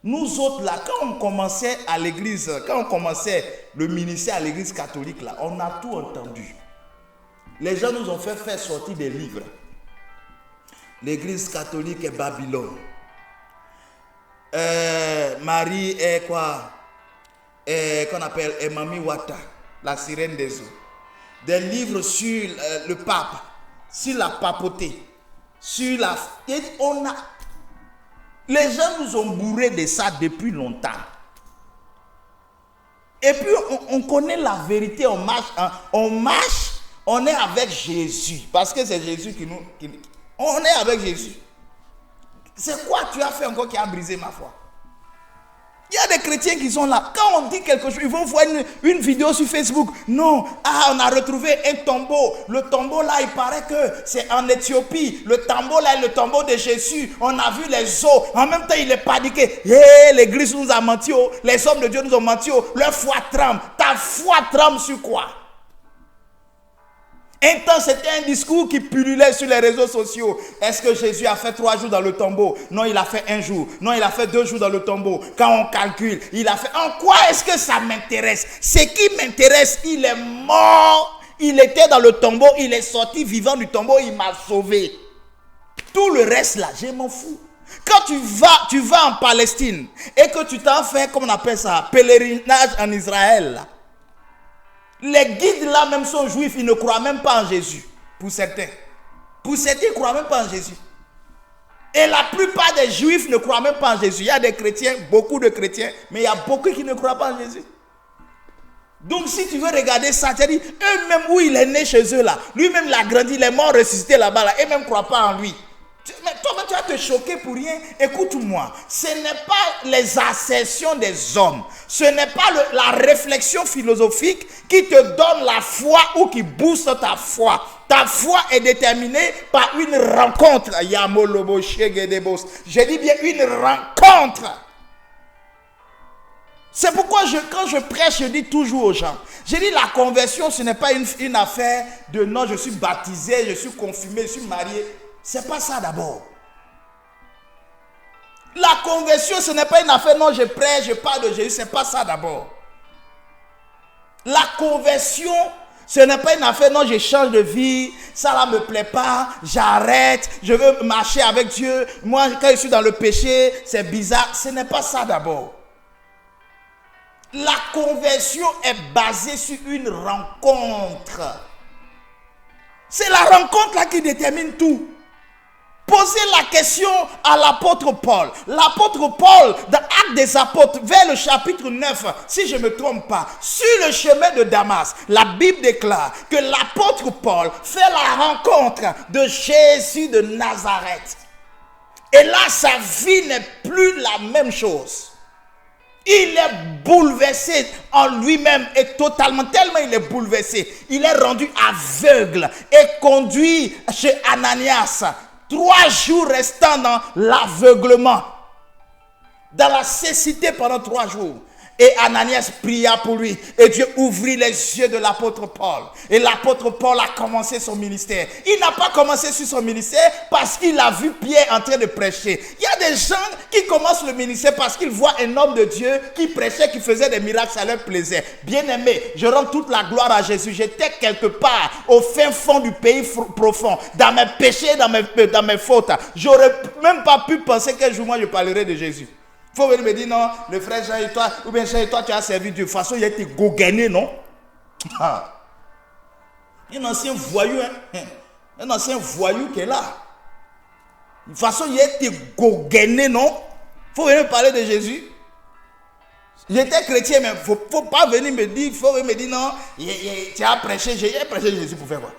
Nous autres là, quand on commençait à l'église, quand on commençait le ministère à l'église catholique là, on a tout entendu. Les gens nous ont fait faire sortir des livres. L'église catholique est Babylone. Marie est quoi? Qu'on appelle Mami Wata, la sirène des eaux. Des livres sur le pape, sur la papauté, sur la... Et on a... Les gens nous ont bourré de ça depuis longtemps. Et puis on connaît la vérité, on marche, on est avec Jésus. Parce que c'est Jésus qui nous... on est avec Jésus. C'est quoi tu as fait encore qui a brisé ma foi? Il y a des chrétiens qui sont là. Quand on dit quelque chose, ils vont voir une vidéo sur Facebook. Non, on a retrouvé un tombeau. Le tombeau là, il paraît que c'est en Éthiopie. Le tombeau là est le tombeau de Jésus. On a vu les os. En même temps, il est paniqué. L'église nous a menti. Les hommes de Dieu nous ont menti. Leur foi tremble. Ta foi tremble sur quoi? Un temps, c'était un discours qui pullulait sur les réseaux sociaux. Est-ce que Jésus a fait 3 jours dans le tombeau? Non, il a fait 1 jour. Non, il a fait 2 jours dans le tombeau. Quand on calcule, il a fait... En quoi est-ce que ça m'intéresse? Ce qui m'intéresse, il est mort. Il était dans le tombeau. Il est sorti vivant du tombeau. Il m'a sauvé. Tout le reste là, je m'en fous. Quand tu vas en Palestine et que tu t'en fais, comme on appelle ça, pèlerinage en Israël là. Les guides là même sont juifs, ils ne croient même pas en Jésus. Pour certains. Pour certains, ils ne croient même pas en Jésus. Et la plupart des juifs ne croient même pas en Jésus. Il y a des chrétiens, beaucoup de chrétiens, mais il y a beaucoup qui ne croient pas en Jésus. Donc si tu veux regarder ça, tu as dit, eux-mêmes où il est né chez eux là, lui-même il a grandi, il est mort ressuscité là-bas, là, et même ne croient pas en lui. Mais toi, tu vas te choquer pour rien. Écoute-moi, ce n'est pas les assertions des hommes, ce n'est pas la réflexion philosophique qui te donne la foi ou qui booste ta foi. Ta foi est déterminée par une rencontre. Je dis bien une rencontre. C'est pourquoi quand je prêche, je dis toujours aux gens, je dis la conversion, ce n'est pas une affaire de non, je suis baptisé, je suis confirmé, je suis marié. C'est pas ça d'abord. La conversion, ce n'est pas une affaire, non, je prêche, je parle de Jésus, c'est pas ça d'abord. La conversion, ce n'est pas une affaire, non, je change de vie, ça ne me plaît pas, j'arrête, je veux marcher avec Dieu. Moi, quand je suis dans le péché, c'est bizarre. Ce n'est pas ça d'abord. La conversion est basée sur une rencontre. C'est la rencontre là qui détermine tout. Posez la question à l'apôtre Paul. L'apôtre Paul, dans Actes des Apôtres, vers le chapitre 9, si je ne me trompe pas, sur le chemin de Damas, la Bible déclare que l'apôtre Paul fait la rencontre de Jésus de Nazareth. Et là, sa vie n'est plus la même chose. Il est bouleversé en lui-même et totalement, tellement il est bouleversé. Il est rendu aveugle et conduit chez Ananias. 3 jours restant dans l'aveuglement, dans la cécité pendant 3 jours. Et Ananias pria pour lui. Et Dieu ouvrit les yeux de l'apôtre Paul. Et l'apôtre Paul a commencé son ministère. Il n'a pas commencé sur son ministère parce qu'il a vu Pierre en train de prêcher. Il y a des gens qui commencent le ministère parce qu'ils voient un homme de Dieu qui prêchait, qui faisait des miracles, ça leur plaisait. Bien-aimé, je rends toute la gloire à Jésus. J'étais quelque part au fin fond du pays profond, dans mes péchés, dans mes fautes. J'aurais même pas pu penser qu'un jour moi je parlerai de Jésus. Il faut venir me dire non, le frère Jean et toi, ou bien Jean et toi, tu as servi Dieu. De toute façon, il a été gougané, non? Un ancien voyou, hein? Un ancien voyou qui est là. De toute façon, il a été gougané, non? Il faut venir me parler de Jésus. J'étais chrétien, mais il ne faut pas venir me dire, il faut venir me dire non, tu as prêché, j'ai prêché Jésus pour faire quoi?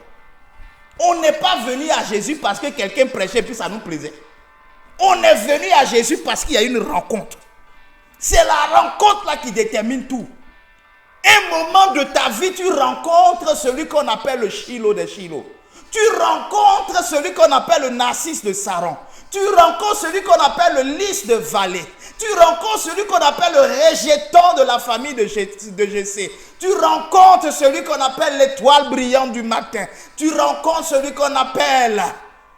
On n'est pas venu à Jésus parce que quelqu'un prêchait et puis ça nous plaisait. On est venu à Jésus parce qu'il y a une rencontre. C'est la rencontre là qui détermine tout. Un moment de ta vie, tu rencontres celui qu'on appelle le Shiloh des Shiloh. Tu rencontres celui qu'on appelle le Narcisse de Saron. Tu rencontres celui qu'on appelle le Lys de Vallée. Tu rencontres celui qu'on appelle le Régéton de la famille de Jessé. Tu rencontres celui qu'on appelle l'étoile brillante du matin. Tu rencontres celui qu'on appelle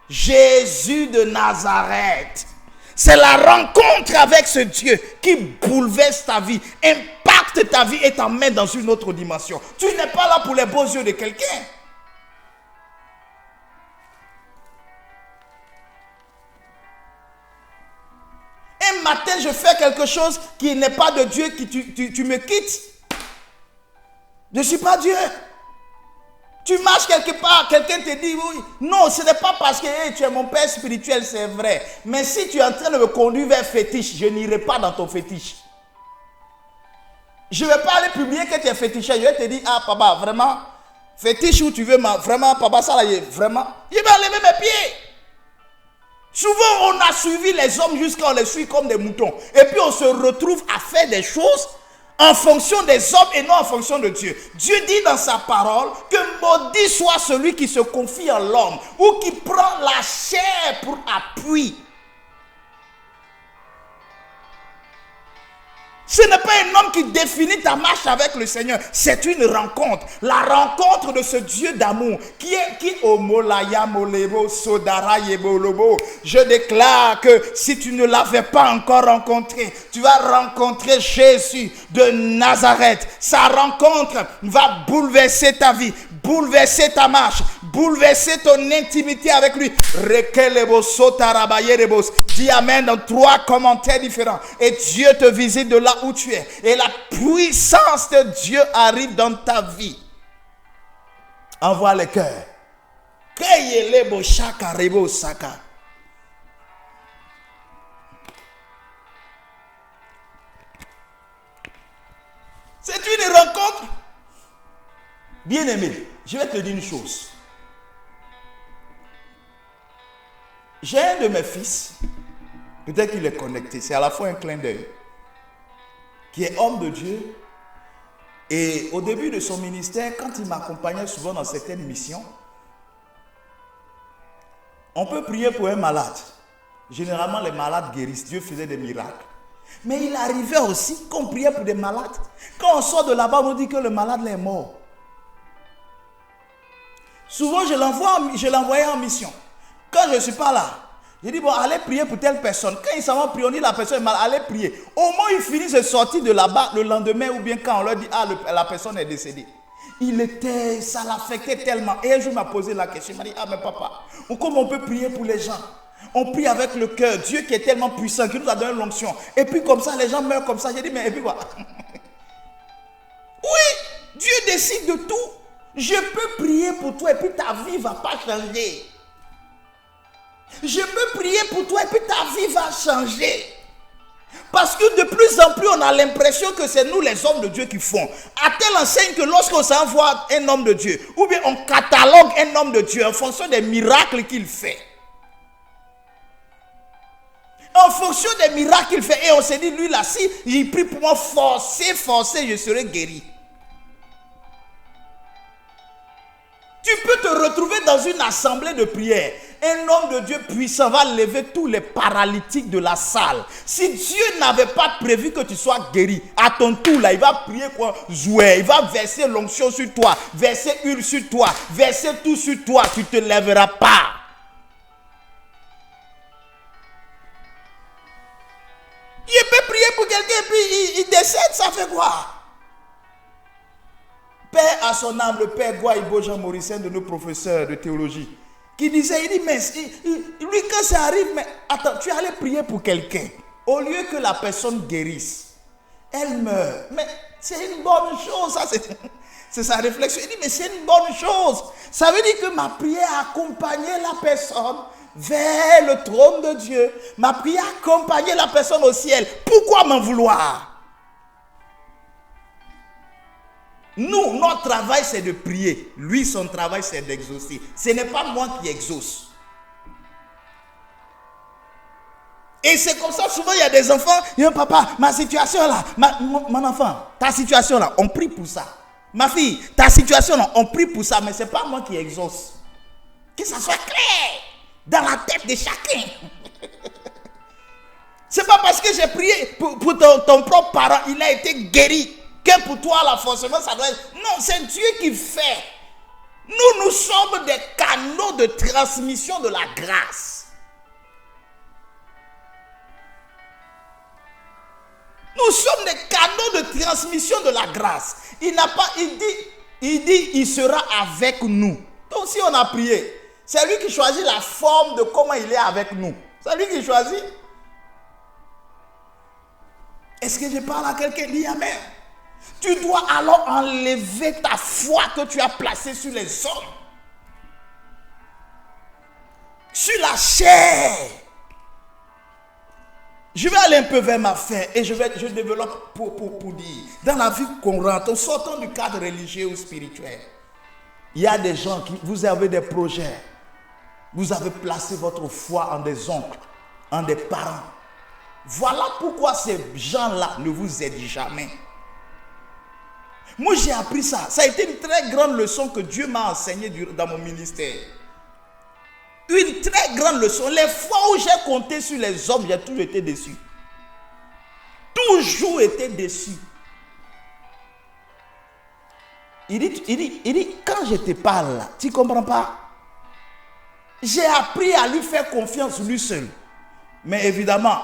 Jésus de Nazareth. C'est la rencontre avec ce Dieu qui bouleverse ta vie, impacte ta vie et t'emmène dans une autre dimension. Tu n'es pas là pour les beaux yeux de quelqu'un. Un matin, je fais quelque chose qui n'est pas de Dieu, tu me quittes. Je ne suis pas Dieu. Tu marches quelque part, quelqu'un te dit oui. Non, ce n'est pas parce que hey, tu es mon père spirituel, c'est vrai. Mais si tu es en train de me conduire vers fétiche, je n'irai pas dans ton fétiche. Je ne vais pas aller publier que tu es féticheur. Je vais te dire, ah papa, vraiment, fétiche où tu veux, vraiment, papa, ça là, vraiment. Je vais enlever mes pieds. Souvent, on a suivi les hommes jusqu'à on les suit comme des moutons. Et puis, on se retrouve à faire des choses en fonction des hommes et non en fonction de Dieu. Dieu dit dans sa parole que maudit soit celui qui se confie en l'homme ou qui prend la chair pour appui. Ce n'est pas un homme qui définit ta marche avec le Seigneur. C'est une rencontre. La rencontre de ce Dieu d'amour qui je déclare que si tu ne l'avais pas encore rencontré, tu vas rencontrer Jésus de Nazareth. Sa rencontre va bouleverser ta vie, bouleverser ta marche, bouleverser ton intimité avec lui. Dis amen dans 3 commentaires différents. Et Dieu te visite de là où tu es. Et la puissance de Dieu arrive dans ta vie. Envoie le cœur. C'est une rencontre. Bien-aimé, je vais te dire une chose. J'ai un de mes fils, peut-être qu'il est connecté, c'est à la fois un clin d'œil, qui est homme de Dieu. Et au début de son ministère, quand il m'accompagnait souvent dans certaines missions, on peut prier pour un malade. Généralement, les malades guérissent. Dieu faisait des miracles. Mais il arrivait aussi qu'on priait pour des malades. Quand on sort de là-bas, on nous dit que le malade est mort. Souvent, je l'envoyais en mission. Quand je ne suis pas là, je dis, bon, allez prier pour telle personne. Quand ils s'en vont prier, on dit, la personne est malade, allez prier. Au moins, ils finissent de sortir de là-bas le lendemain ou bien quand on leur dit, ah, la personne est décédée. Ça l'affectait tellement. Et un jour, il m'a posé la question, il m'a dit, ah, mais papa, comment on peut prier pour les gens? On prie avec le cœur. Dieu qui est tellement puissant, qui nous a donné l'onction. Et puis comme ça, les gens meurent comme ça. J'ai dit, mais et puis quoi? Oui, Dieu décide de tout. Je peux prier pour toi et puis ta vie ne va pas changer. Je peux prier pour toi et puis ta vie va changer. Parce que de plus en plus, on a l'impression que c'est nous les hommes de Dieu qui font. À telle enseigne que lorsqu'on s'envoie un homme de Dieu, ou bien on catalogue un homme de Dieu en fonction des miracles qu'il fait. En fonction des miracles qu'il fait. Et on s'est dit, lui là, si il prie pour moi, forcé, je serai guéri. Tu peux te retrouver dans une assemblée de prière. Un homme de Dieu puissant va lever tous les paralytiques de la salle. Si Dieu n'avait pas prévu que tu sois guéri, à ton tour là, il va prier quoi? Jouer. Il va verser l'onction sur toi, verser huile sur toi, verser tout sur toi. Tu ne te lèveras pas. Il peut prier pour quelqu'un et puis il décède, ça fait quoi? Père à son âme, le père Gouaïbo Jean Maurice, un de nos professeurs de théologie, qui disait, il dit, mais lui quand ça arrive, mais attends, tu es allé prier pour quelqu'un, au lieu que la personne guérisse, elle meurt. Mais c'est une bonne chose, ça c'est sa réflexion. Il dit, mais c'est une bonne chose. Ça veut dire que ma prière a accompagné la personne vers le trône de Dieu. Ma prière a accompagné la personne au ciel. Pourquoi m'en vouloir? Nous, notre travail, c'est de prier. Lui, son travail, c'est d'exaucer. Ce n'est pas moi qui exauce. Et c'est comme ça, souvent, il y a des enfants, ils disent, papa, ma situation là, mon enfant, ta situation là, on prie pour ça. Ma fille, ta situation là, on prie pour ça, mais ce n'est pas moi qui exauce. Que ça soit clair dans la tête de chacun. Ce n'est pas parce que j'ai prié pour ton propre parent, il a été guéri, que pour toi, là, forcément, ça doit être... Non, c'est Dieu qui fait. Nous sommes des canaux de transmission de la grâce. Nous sommes des canaux de transmission de la grâce. Il dit, il sera avec nous. Donc si on a prié, c'est lui qui choisit la forme de comment il est avec nous. C'est lui qui choisit. Est-ce que je parle à quelqu'un? Dis amen. Tu dois alors enlever ta foi que tu as placée sur les hommes. Sur la chair. Je vais aller un peu vers ma fin et je développe pour dire, dans la vie qu'on rentre, en sortant du cadre religieux ou spirituel, il y a des gens qui, vous avez des projets, vous avez placé votre foi en des oncles, en des parents. Voilà pourquoi ces gens-là ne vous aident jamais. Moi j'ai appris ça, ça a été une très grande leçon que Dieu m'a enseignée dans mon ministère. Une très grande leçon. Les fois où j'ai compté sur les hommes, j'ai toujours été déçu. Toujours été déçu. Il dit, quand je te parle là, tu ne comprends pas? J'ai appris à lui faire confiance lui seul. Mais évidemment,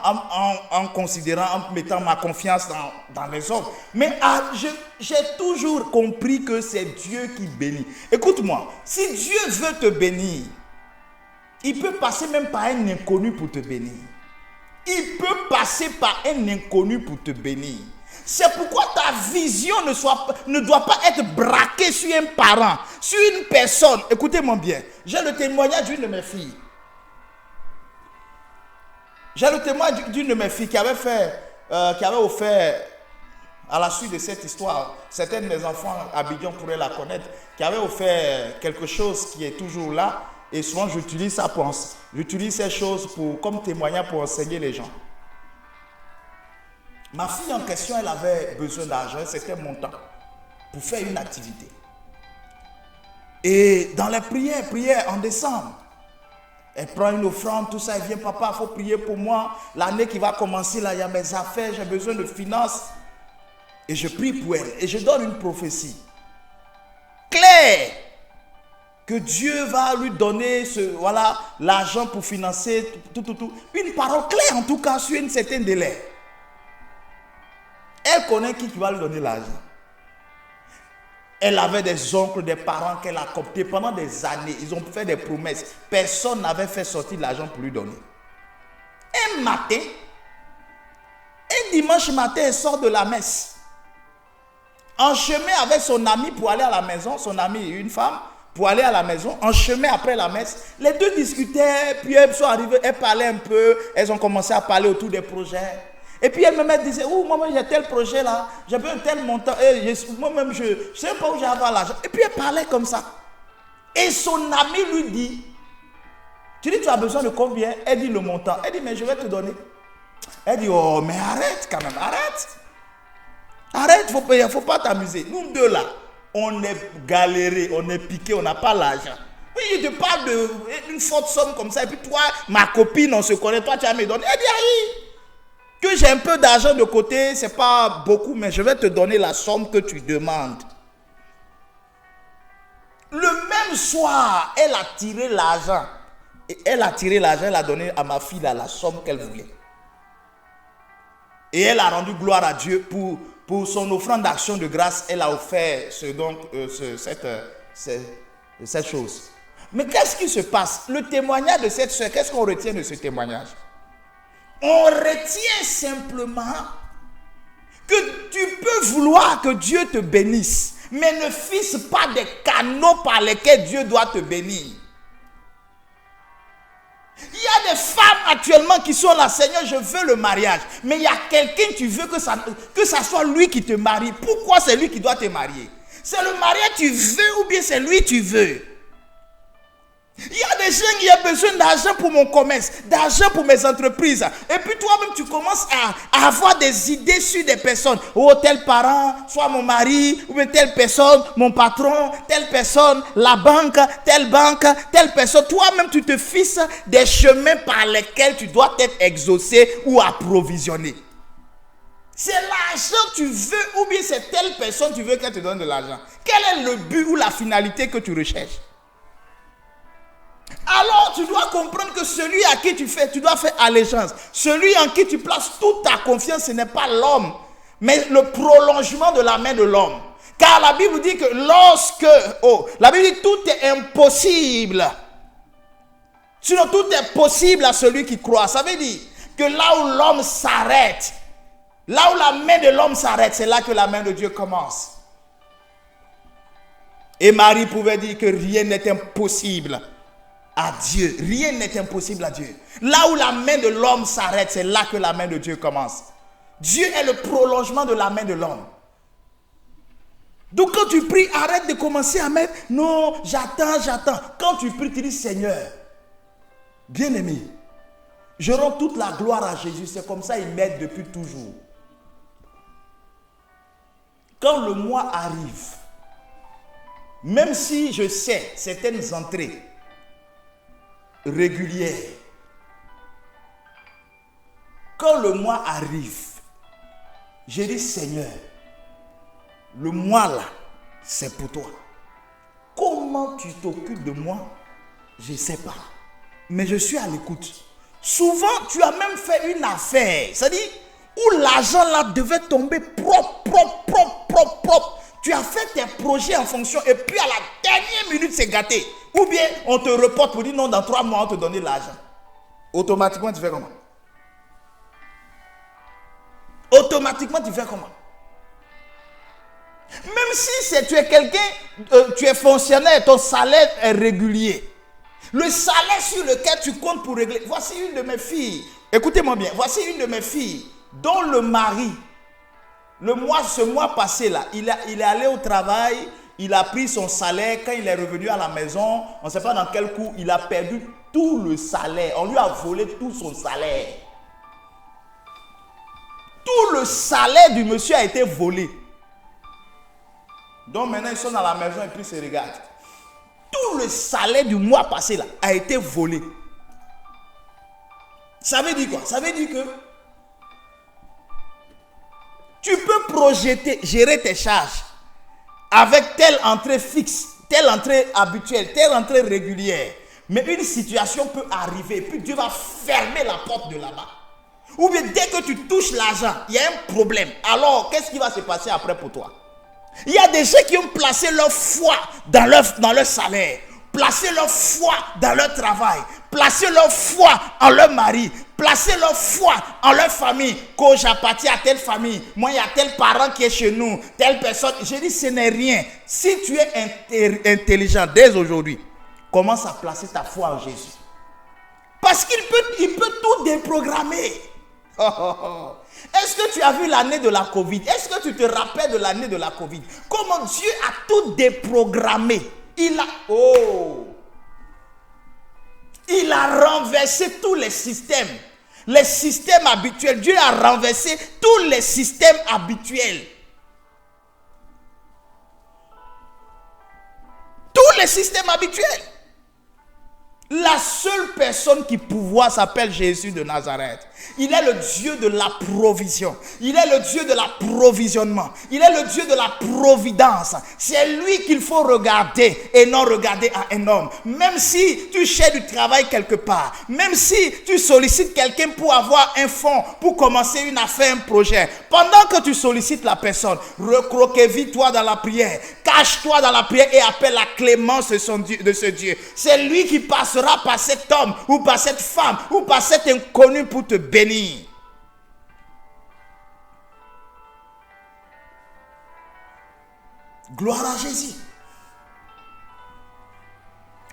en considérant, en mettant ma confiance dans les hommes. Mais j'ai toujours compris que c'est Dieu qui bénit. Écoute-moi, si Dieu veut te bénir, il peut passer même par un inconnu pour te bénir. Il peut passer par un inconnu pour te bénir. C'est pourquoi ta vision ne doit pas être braquée sur un parent, sur une personne. Écoutez-moi bien. J'ai le témoignage d'une de mes filles. J'ai le témoignage d'une de mes filles qui avait offert, à la suite de cette histoire, certains de mes enfants à Abidjan pourraient la connaître, qui avait offert quelque chose qui est toujours là. Et souvent, j'utilise ces choses comme témoignage pour enseigner les gens. Ma fille en question, elle avait besoin d'argent, c'était mon temps pour faire une activité. Et dans les prières en décembre, elle prend une offrande, tout ça, elle vient, papa, il faut prier pour moi. L'année qui va commencer, là, il y a mes affaires, j'ai besoin de finances. Et je prie pour elle et je donne une prophétie claire. Que Dieu va lui donner l'argent pour financer tout. Une parole claire en tout cas sur une certaine délai. Elle connaît qui va lui donner l'argent. Elle avait des oncles, des parents qu'elle a cooptés pendant des années. Ils ont fait des promesses. Personne n'avait fait sortir de l'argent pour lui donner. Un matin, un dimanche matin, elle sort de la messe. En chemin avec son ami pour aller à la maison, son ami, une femme, pour aller à la maison, en chemin après la messe, les deux discutaient, puis elles sont arrivées, elles parlaient un peu, elles ont commencé à parler autour des projets. Et puis elle-même disait, oh, moi-même j'ai tel projet là, j'ai un tel montant, moi-même je ne sais pas où j'ai avoir l'argent. Et puis elle parlait comme ça. Et son ami lui dit, tu dis tu as besoin de combien? Elle dit le montant. Elle dit, mais je vais te donner. Elle dit, oh, mais arrête quand même, arrête. Arrête, il ne faut pas t'amuser. Nous deux là, on est galéré, on est piqué, on n'a pas l'argent. Oui, je te parle d'une forte somme comme ça. Et puis toi, ma copine, on se connaît, toi tu vas me donner. Elle dit, aïe, que j'ai un peu d'argent de côté, c'est pas beaucoup, mais je vais te donner la somme que tu demandes. Le même soir, elle a tiré l'argent. Et elle a donné à ma fille là, la somme qu'elle voulait. Et elle a rendu gloire à Dieu pour son offrande d'action de grâce. Elle a offert cette chose. Mais qu'est-ce qui se passe? Le témoignage de cette soeur, qu'est-ce qu'on retient de ce témoignage? On retient simplement que tu peux vouloir que Dieu te bénisse, mais ne fixe pas des canaux par lesquels Dieu doit te bénir. Il y a des femmes actuellement qui sont là, Seigneur, je veux le mariage. Mais il y a quelqu'un, tu veux que ça soit lui qui te marie. Pourquoi c'est lui qui doit te marier? C'est le mariage tu veux ou bien c'est lui tu veux? Il y a des gens qui ont besoin d'argent pour mon commerce, d'argent pour mes entreprises. Et puis toi-même, tu commences à avoir des idées sur des personnes. Oh, tel parent, soit mon mari, ou bien telle personne, mon patron, telle personne, la banque, telle personne. Toi-même, tu te fixes des chemins par lesquels tu dois être exaucé ou approvisionné. C'est l'argent que tu veux ou bien c'est telle personne que tu veux qu'elle te donne de l'argent. Quel est le but ou la finalité que tu recherches? Alors tu dois comprendre que celui à qui tu dois faire allégeance, celui en qui tu places toute ta confiance, ce n'est pas l'homme, mais le prolongement de la main de l'homme. Car la Bible dit que la Bible dit tout est impossible. Sinon tout est possible à celui qui croit. Ça veut dire que là où l'homme s'arrête, là où la main de l'homme s'arrête, c'est là que la main de Dieu commence. Et Marie pouvait dire que rien n'est impossible à Dieu. Rien n'est impossible à Dieu. Là où la main de l'homme s'arrête, c'est là que la main de Dieu commence. Dieu est le prolongement de la main de l'homme. Donc quand tu pries, arrête de commencer à mettre non, j'attends. Quand tu pries, tu dis Seigneur, bien-aimé, je rends toute la gloire à Jésus. C'est comme ça il m'aide depuis toujours. Quand le mois arrive, même si je sais certaines entrées régulière. Quand le mois arrive, j'ai dit Seigneur, le mois là, c'est pour toi. Comment tu t'occupes de moi? Je ne sais pas. Mais je suis à l'écoute. Souvent, tu as même fait une affaire, c'est-à-dire où l'argent là devait tomber propre. Tu as fait tes projets en fonction et puis à la dernière minute, c'est gâté. Ou bien on te reporte pour dire non, dans 3 mois, on te donne l'argent. Automatiquement, tu fais comment? Même si tu es quelqu'un, tu es fonctionnaire, ton salaire est régulier. Le salaire sur lequel tu comptes pour régler. Voici une de mes filles. Écoutez-moi bien. Voici une de mes filles dont le mari, ce mois passé là, il est allé au travail. Il a pris son salaire. Quand il est revenu à la maison, on ne sait pas dans quel coup, il a perdu tout le salaire. On lui a volé tout son salaire. Tout le salaire du monsieur a été volé. Donc maintenant, ils sont dans la maison et puis ils se regardent. Tout le salaire du mois passé là a été volé. Ça veut dire quoi? Ça veut dire que tu peux gérer tes charges avec telle entrée fixe, telle entrée habituelle, telle entrée régulière. Mais une situation peut arriver et puis Dieu va fermer la porte de là-bas. Ou bien dès que tu touches l'argent, il y a un problème. Alors, qu'est-ce qui va se passer après pour toi? Il y a des gens qui ont placé leur foi dans leur salaire, placé leur foi dans leur travail, placé leur foi en leur mari, placé leur foi en leur famille. Quand j'appartiens à telle famille, moi il y a tel parent qui est chez nous, telle personne. J'ai dit ce n'est rien. Si tu es intelligent dès aujourd'hui, commence à placer ta foi en Jésus. Parce qu'il peut tout déprogrammer. Est-ce que tu as vu l'année de la Covid? Est-ce que tu te rappelles de l'année de la Covid? Comment Dieu a tout déprogrammé. Il a renversé tous les systèmes. Les systèmes habituels. Dieu a renversé tous les systèmes habituels. Tous les systèmes habituels. La seule personne qui pouvoir s'appelle Jésus de Nazareth. Il est le Dieu de la provision. Il est le Dieu de la provisionnement. Il est le Dieu de la providence. C'est lui qu'il faut regarder et non regarder à un homme. Même si tu cherches du travail quelque part, même si tu sollicites quelqu'un pour avoir un fonds, pour commencer une affaire, un projet, pendant que tu sollicites la personne, recroqueville-toi dans la prière, cache-toi dans la prière et appelle la clémence de ce Dieu. C'est lui qui passera par cet homme ou par cette femme ou par cet inconnu pour te bénir. Gloire à Jésus.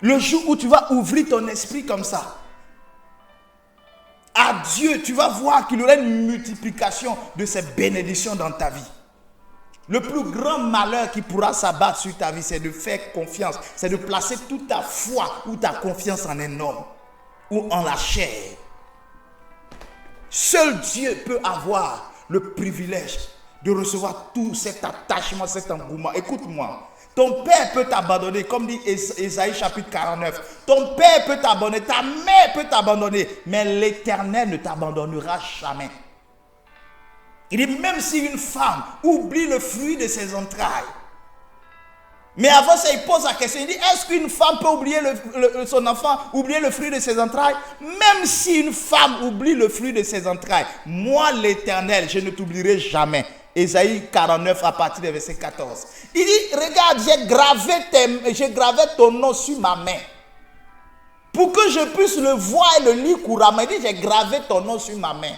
Le jour où tu vas ouvrir ton esprit comme ça, à Dieu, tu vas voir qu'il y aura une multiplication de ces bénédictions dans ta vie. Le plus grand malheur qui pourra s'abattre sur ta vie, c'est de faire confiance. C'est de placer toute ta foi ou ta confiance en un homme ou en la chair. Seul Dieu peut avoir le privilège de recevoir tout cet attachement, cet engouement. Écoute-moi. Ton père peut t'abandonner, comme dit Ésaïe chapitre 49. Ton père peut t'abandonner, ta mère peut t'abandonner, mais l'Éternel ne t'abandonnera jamais. Il dit, même si une femme oublie le fruit de ses entrailles. Mais avant ça, il pose la question, il dit, est-ce qu'une femme peut oublier son enfant, oublier le fruit de ses entrailles? Même si une femme oublie le fruit de ses entrailles, moi l'Éternel, je ne t'oublierai jamais. Ésaïe 49 à partir du verset 14. Il dit, regarde, j'ai gravé ton nom sur ma main. Pour que je puisse le voir et le lire couramment. Il dit, j'ai gravé ton nom sur ma main.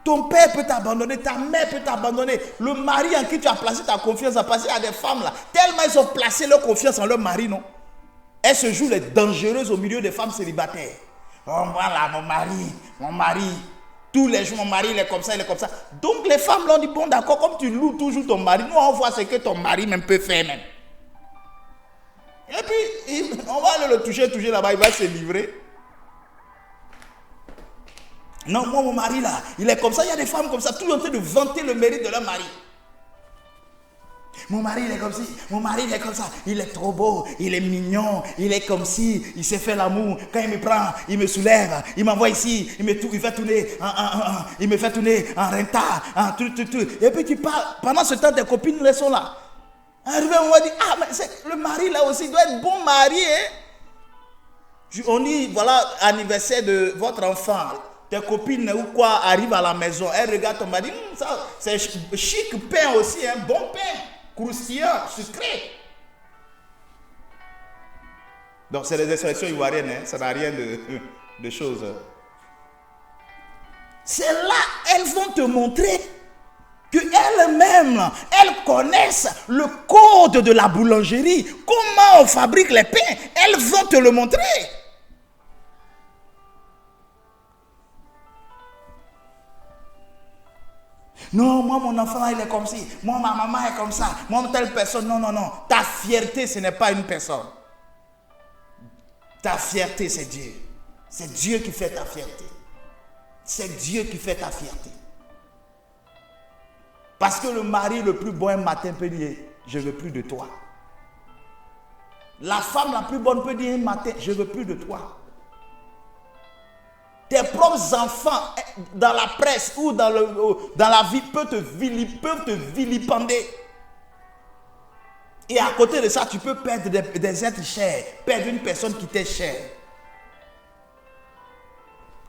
Ton père peut t'abandonner, ta mère peut t'abandonner. Le mari en qui tu as placé ta confiance, parce qu'il y a des femmes là, tellement ils ont placé leur confiance en leur mari, non? Elles se jouent les dangereuses au milieu des femmes célibataires. Oh, moi là, mon mari, tous les jours, mon mari, il est comme ça, il est comme ça. Donc les femmes l'ont dit, bon d'accord, comme tu loues toujours ton mari, nous on voit ce que ton mari même peut faire même. Et puis, on va aller le toucher là-bas, il va se livrer. Non, moi, mon mari là, il est comme ça. Il y a des femmes comme ça, tout en train de vanter le mérite de leur mari. Mon mari, il est comme ci. Mon mari, il est comme ça. Il est trop beau, il est mignon, il est comme ci. Il sait faire l'amour. Quand il me prend, il me soulève. Il m'envoie ici. Il fait tourner il me fait tourner en renta, en tout. Et puis tu parles. Pendant ce temps, tes copines, elles sont là. Arrivé, on va dire, ah, mais le mari là aussi, il doit être bon mari. Hein? On dit, voilà, anniversaire de votre enfant. Tes copines ou quoi arrivent à la maison, elles regardent ton mari, ça c'est chic pain aussi, un bon pain, croustillant, sucré. Donc c'est des expressions ivoiriennes, hein? Ça n'a rien de choses. C'est là, elles vont te montrer qu'elles-mêmes, elles connaissent le code de la boulangerie, comment on fabrique les pains, elles vont te le montrer. Non, moi mon enfant il est comme ci, moi ma maman est comme ça, moi telle personne, non. Ta fierté ce n'est pas une personne. Ta fierté c'est Dieu. C'est Dieu qui fait ta fierté. C'est Dieu qui fait ta fierté. Parce que le mari le plus bon un matin peut dire, je ne veux plus de toi. La femme la plus bonne peut dire un matin, je ne veux plus de toi. Tes propres enfants dans la presse ou dans la vie peuvent te vilipender. Et à côté de ça, tu peux perdre des êtres chers, perdre une personne qui t'est chère.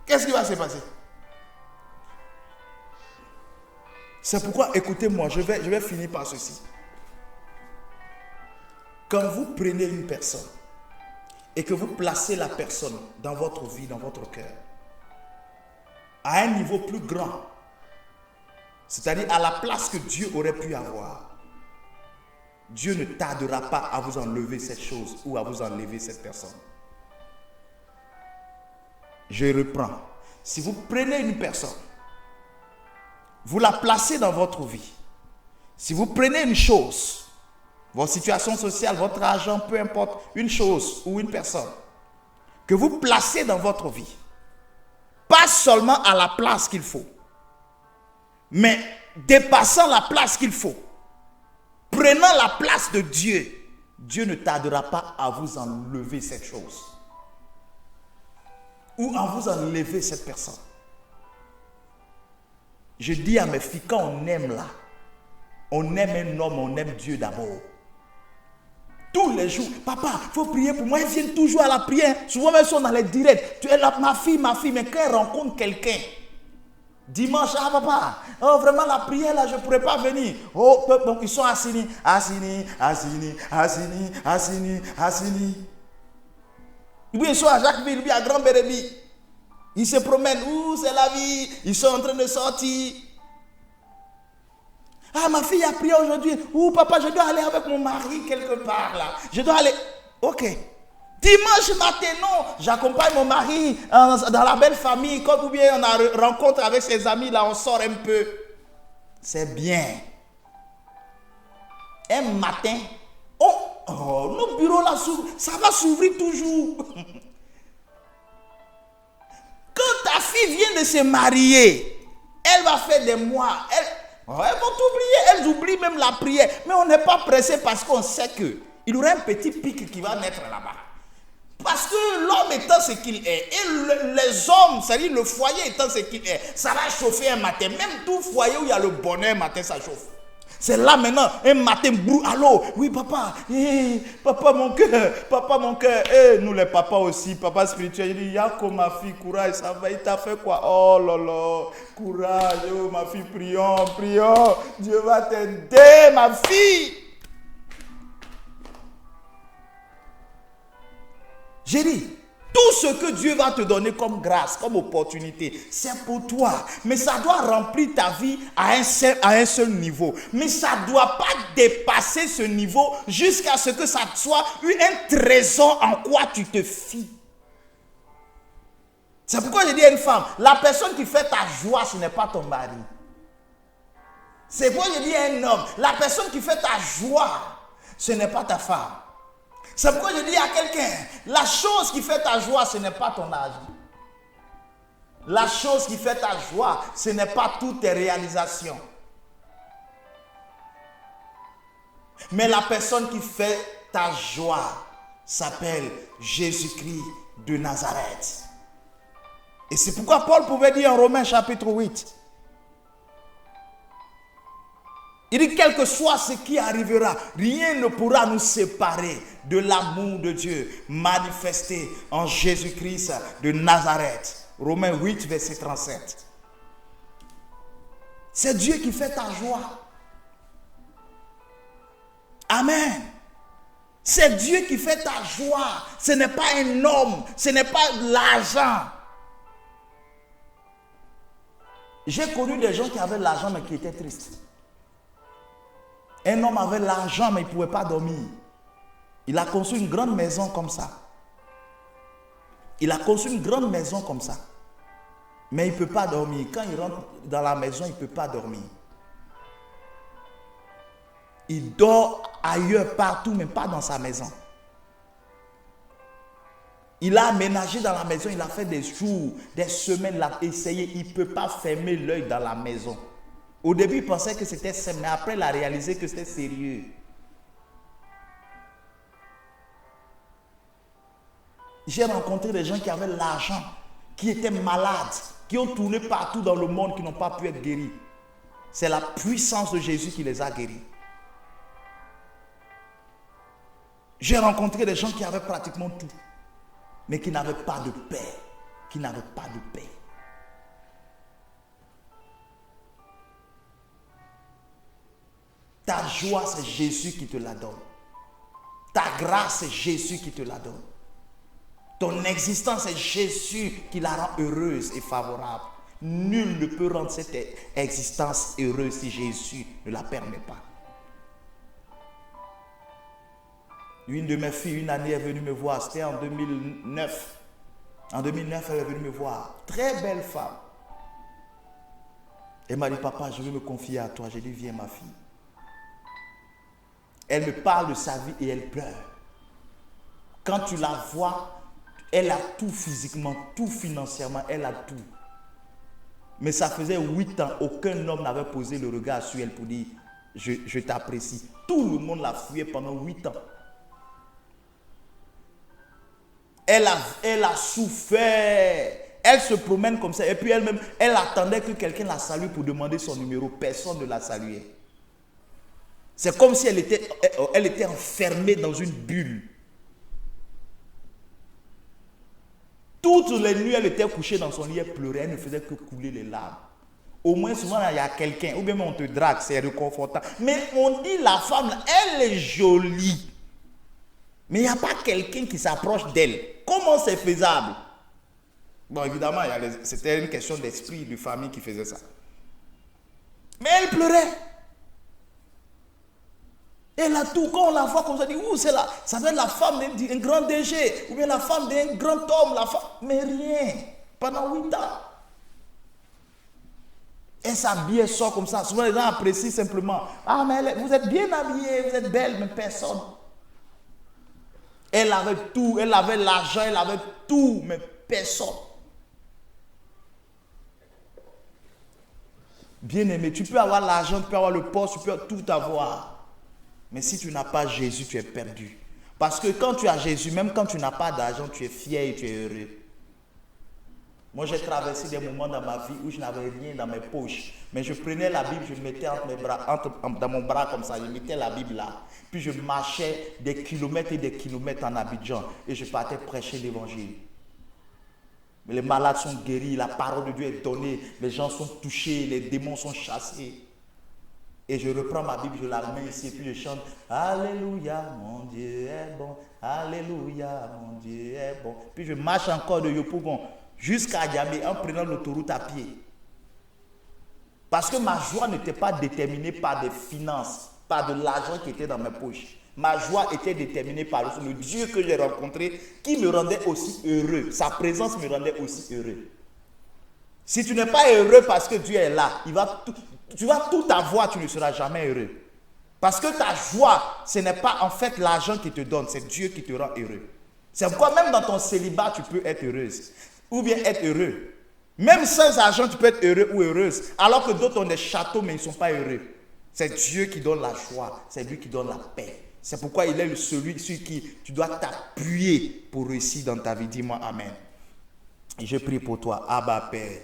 Qu'est-ce qui va se passer? C'est pourquoi, écoutez-moi, je vais finir par ceci. Quand vous prenez une personne et que vous placez la personne dans votre vie, dans votre cœur, à un niveau plus grand, c'est-à-dire à la place que Dieu aurait pu avoir, Dieu ne tardera pas à vous enlever cette chose ou à vous enlever cette personne. Je reprends. Si vous prenez une personne, vous la placez dans votre vie. Si vous prenez une chose, votre situation sociale, votre argent, peu importe, une chose ou une personne, que vous placez dans votre vie, pas seulement à la place qu'il faut, mais dépassant la place qu'il faut, prenant la place de Dieu, Dieu ne tardera pas à vous enlever cette chose ou à vous enlever cette personne. Je dis à mes filles, quand on aime là, on aime un homme, on aime Dieu d'abord. Tous les jours, papa, il faut prier pour moi. Ils viennent toujours à la prière. Souvent, elles sont dans les directs. Tu es là, ma fille, mais quand elle rencontre quelqu'un, dimanche, ah papa, oh vraiment la prière là, je ne pourrais pas venir. Oh, donc ils sont assis. Ils sont à Jacquesville, puis à Grand Bérémy. Ils se promènent, c'est la vie. Ils sont en train de sortir. Ah, ma fille a prié aujourd'hui. Papa, je dois aller avec mon mari quelque part là. Je dois aller. Ok. Dimanche matin, non. J'accompagne mon mari dans la belle famille. Quand ou bien on a rencontre avec ses amis là, on sort un peu. c'est bien. Un matin, nos bureaux là s'ouvrent, ça va s'ouvrir toujours. Quand ta fille vient de se marier, elle va faire des mois, elles vont t'oublier, elles oublient même la prière. Mais on n'est pas pressé parce qu'on sait qu'il y aura un petit pic qui va naître là-bas. Parce que l'homme étant ce qu'il est, et les hommes, c'est-à-dire le foyer étant ce qu'il est, ça va chauffer un matin. Même tout foyer où il y a le bonheur, un matin, ça chauffe. C'est là maintenant, un matin, allô, oui papa, papa mon cœur, nous les papas aussi, papa spirituel, il dit, Yako ma fille, courage, ça va, il t'a fait quoi? Oh là là, courage, oh ma fille, prions, Dieu va t'aider, ma fille. J'ai dit, tout ce que Dieu va te donner comme grâce, comme opportunité, c'est pour toi. Mais ça doit remplir ta vie à un seul niveau. Mais ça ne doit pas dépasser ce niveau jusqu'à ce que ça soit un trésor en quoi tu te fies. C'est pourquoi je dis à une femme, la personne qui fait ta joie, ce n'est pas ton mari. C'est pourquoi je dis à un homme, la personne qui fait ta joie, ce n'est pas ta femme. C'est pourquoi je dis à quelqu'un, la chose qui fait ta joie, ce n'est pas ton âge. La chose qui fait ta joie, ce n'est pas toutes tes réalisations. Mais la personne qui fait ta joie s'appelle Jésus-Christ de Nazareth. Et c'est pourquoi Paul pouvait dire en Romains chapitre 8, il dit, quel que soit ce qui arrivera, rien ne pourra nous séparer de l'amour de Dieu manifesté en Jésus-Christ de Nazareth. Romains 8, verset 37. C'est Dieu qui fait ta joie. Amen. C'est Dieu qui fait ta joie. Ce n'est pas un homme, ce n'est pas l'argent. J'ai connu des gens qui avaient l'argent mais qui étaient tristes. Un homme avait l'argent, mais il ne pouvait pas dormir. Il a construit une grande maison comme ça. Mais il ne peut pas dormir. Quand il rentre dans la maison, il ne peut pas dormir. Il dort ailleurs, partout, mais pas dans sa maison. Il a aménagé dans la maison, il a fait des jours, des semaines, il a essayé. Il ne peut pas fermer l'œil dans la maison. Au début, il pensait que c'était simple, mais après, il a réalisé que c'était sérieux. J'ai rencontré des gens qui avaient l'argent, qui étaient malades, qui ont tourné partout dans le monde, qui n'ont pas pu être guéris. C'est la puissance de Jésus qui les a guéris. J'ai rencontré des gens qui avaient pratiquement tout, mais qui n'avaient pas de paix. Ta joie, c'est Jésus qui te la donne. Ta grâce, c'est Jésus qui te la donne. Ton existence, c'est Jésus qui la rend heureuse et favorable. Nul ne peut rendre cette existence heureuse si Jésus ne la permet pas. Une de mes filles, une année, est venue me voir. C'était en 2009. En 2009, elle est venue me voir. Très belle femme. Elle m'a dit, papa, je veux me confier à toi. J'ai dit, viens ma fille. Elle me parle de sa vie et elle pleure. Quand tu la vois, elle a tout physiquement, tout financièrement, elle a tout. Mais ça faisait 8 ans, aucun homme n'avait posé le regard sur elle pour dire, je t'apprécie. Tout le monde la fuyait pendant 8 ans. Elle a souffert. Elle se promène comme ça. Et puis elle-même, elle attendait que quelqu'un la salue pour demander son numéro. Personne ne la saluait. C'est comme si elle était enfermée dans une bulle. Toutes les nuits, elle était couchée dans son lit, elle pleurait, elle ne faisait que couler les larmes. Au moins, souvent, il y a quelqu'un, ou bien on te drague, c'est réconfortant. Mais on dit, la femme, elle est jolie. Mais il n'y a pas quelqu'un qui s'approche d'elle. Comment c'est faisable? Bon, évidemment, c'était une question d'esprit, de famille qui faisait ça. Mais elle pleurait. Elle a tout. Quand on la voit comme ça, on dit, ouh, c'est là. Ça doit être la femme d'un grand DG, ou bien la femme d'un grand homme. Mais rien. Pendant 8 ans. Elle s'habille, elle sort comme ça. Souvent, les gens apprécient simplement. Ah, mais vous êtes bien habillée, vous êtes belle, mais personne. Elle avait tout, elle avait l'argent, elle avait tout, mais personne. Bien-aimé, tu peux avoir l'argent, tu peux avoir le poste, tu peux tout avoir. Mais si tu n'as pas Jésus, tu es perdu. Parce que quand tu as Jésus, même quand tu n'as pas d'argent, tu es fier et tu es heureux. Moi, j'ai traversé des moments dans ma vie où je n'avais rien dans mes poches. Mais je prenais la Bible, je le mettais entre mes bras, dans mon bras comme ça. Je mettais la Bible là. Puis je marchais des kilomètres et des kilomètres en Abidjan. Et je partais prêcher l'évangile. Les malades sont guéris, la parole de Dieu est donnée, les gens sont touchés, les démons sont chassés. Et je reprends ma Bible, je la mets ici et puis je chante « Alléluia, mon Dieu est bon, Alléluia, mon Dieu est bon ». Puis je marche encore de Yopougon jusqu'à Niamey en prenant l'autoroute à pied. Parce que ma joie n'était pas déterminée par des finances, par de l'argent qui était dans mes poches. Ma joie était déterminée par le Dieu que j'ai rencontré qui me rendait aussi heureux. Sa présence me rendait aussi heureux. Si tu n'es pas heureux parce que Dieu est là, tu vas tout avoir, tu ne seras jamais heureux. Parce que ta joie, ce n'est pas en fait l'argent qui te donne, c'est Dieu qui te rend heureux. C'est pourquoi même dans ton célibat, tu peux être heureuse. Ou bien être heureux. Même sans argent, tu peux être heureux ou heureuse. Alors que d'autres ont des châteaux, mais ils ne sont pas heureux. C'est Dieu qui donne la joie. C'est lui qui donne la paix. C'est pourquoi il est celui sur qui tu dois t'appuyer pour réussir dans ta vie. Dis-moi Amen. Et je prie pour toi, Abba Père.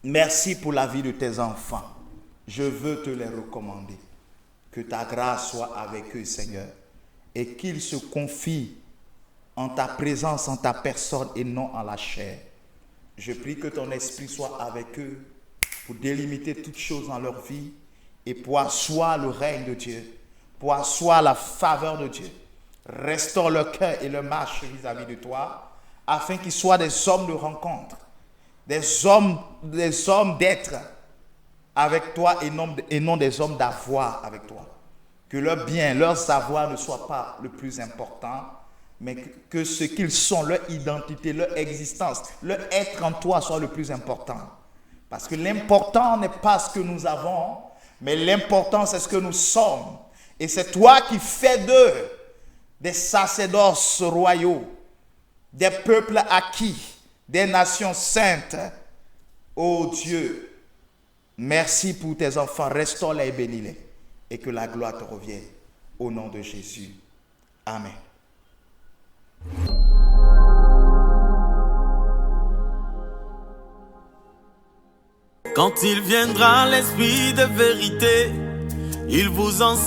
Merci pour la vie de tes enfants. Je veux te les recommander. Que ta grâce soit avec eux, Seigneur. Et qu'ils se confient en ta présence, en ta personne et non en la chair. Je prie que ton esprit soit avec eux pour délimiter toutes choses dans leur vie et pour asseoir le règne de Dieu, pour asseoir la faveur de Dieu. Restaure leur cœur et leur marche vis-à-vis de toi, afin qu'ils soient des hommes de rencontre, des hommes d'être avec toi et non des hommes d'avoir avec toi. Que leur bien, leur savoir ne soit pas le plus important, mais que ce qu'ils sont, leur identité, leur existence, leur être en toi soit le plus important. Parce que l'important n'est pas ce que nous avons, mais l'important c'est ce que nous sommes. Et c'est toi qui fais d'eux des sacerdoces royaux, des peuples acquis, des nations saintes. Ô Dieu, merci pour tes enfants, restaure-les et bénis-les. Et que la gloire te revienne. Au nom de Jésus. Amen. Quand il viendra l'Esprit de vérité, il vous enseigne.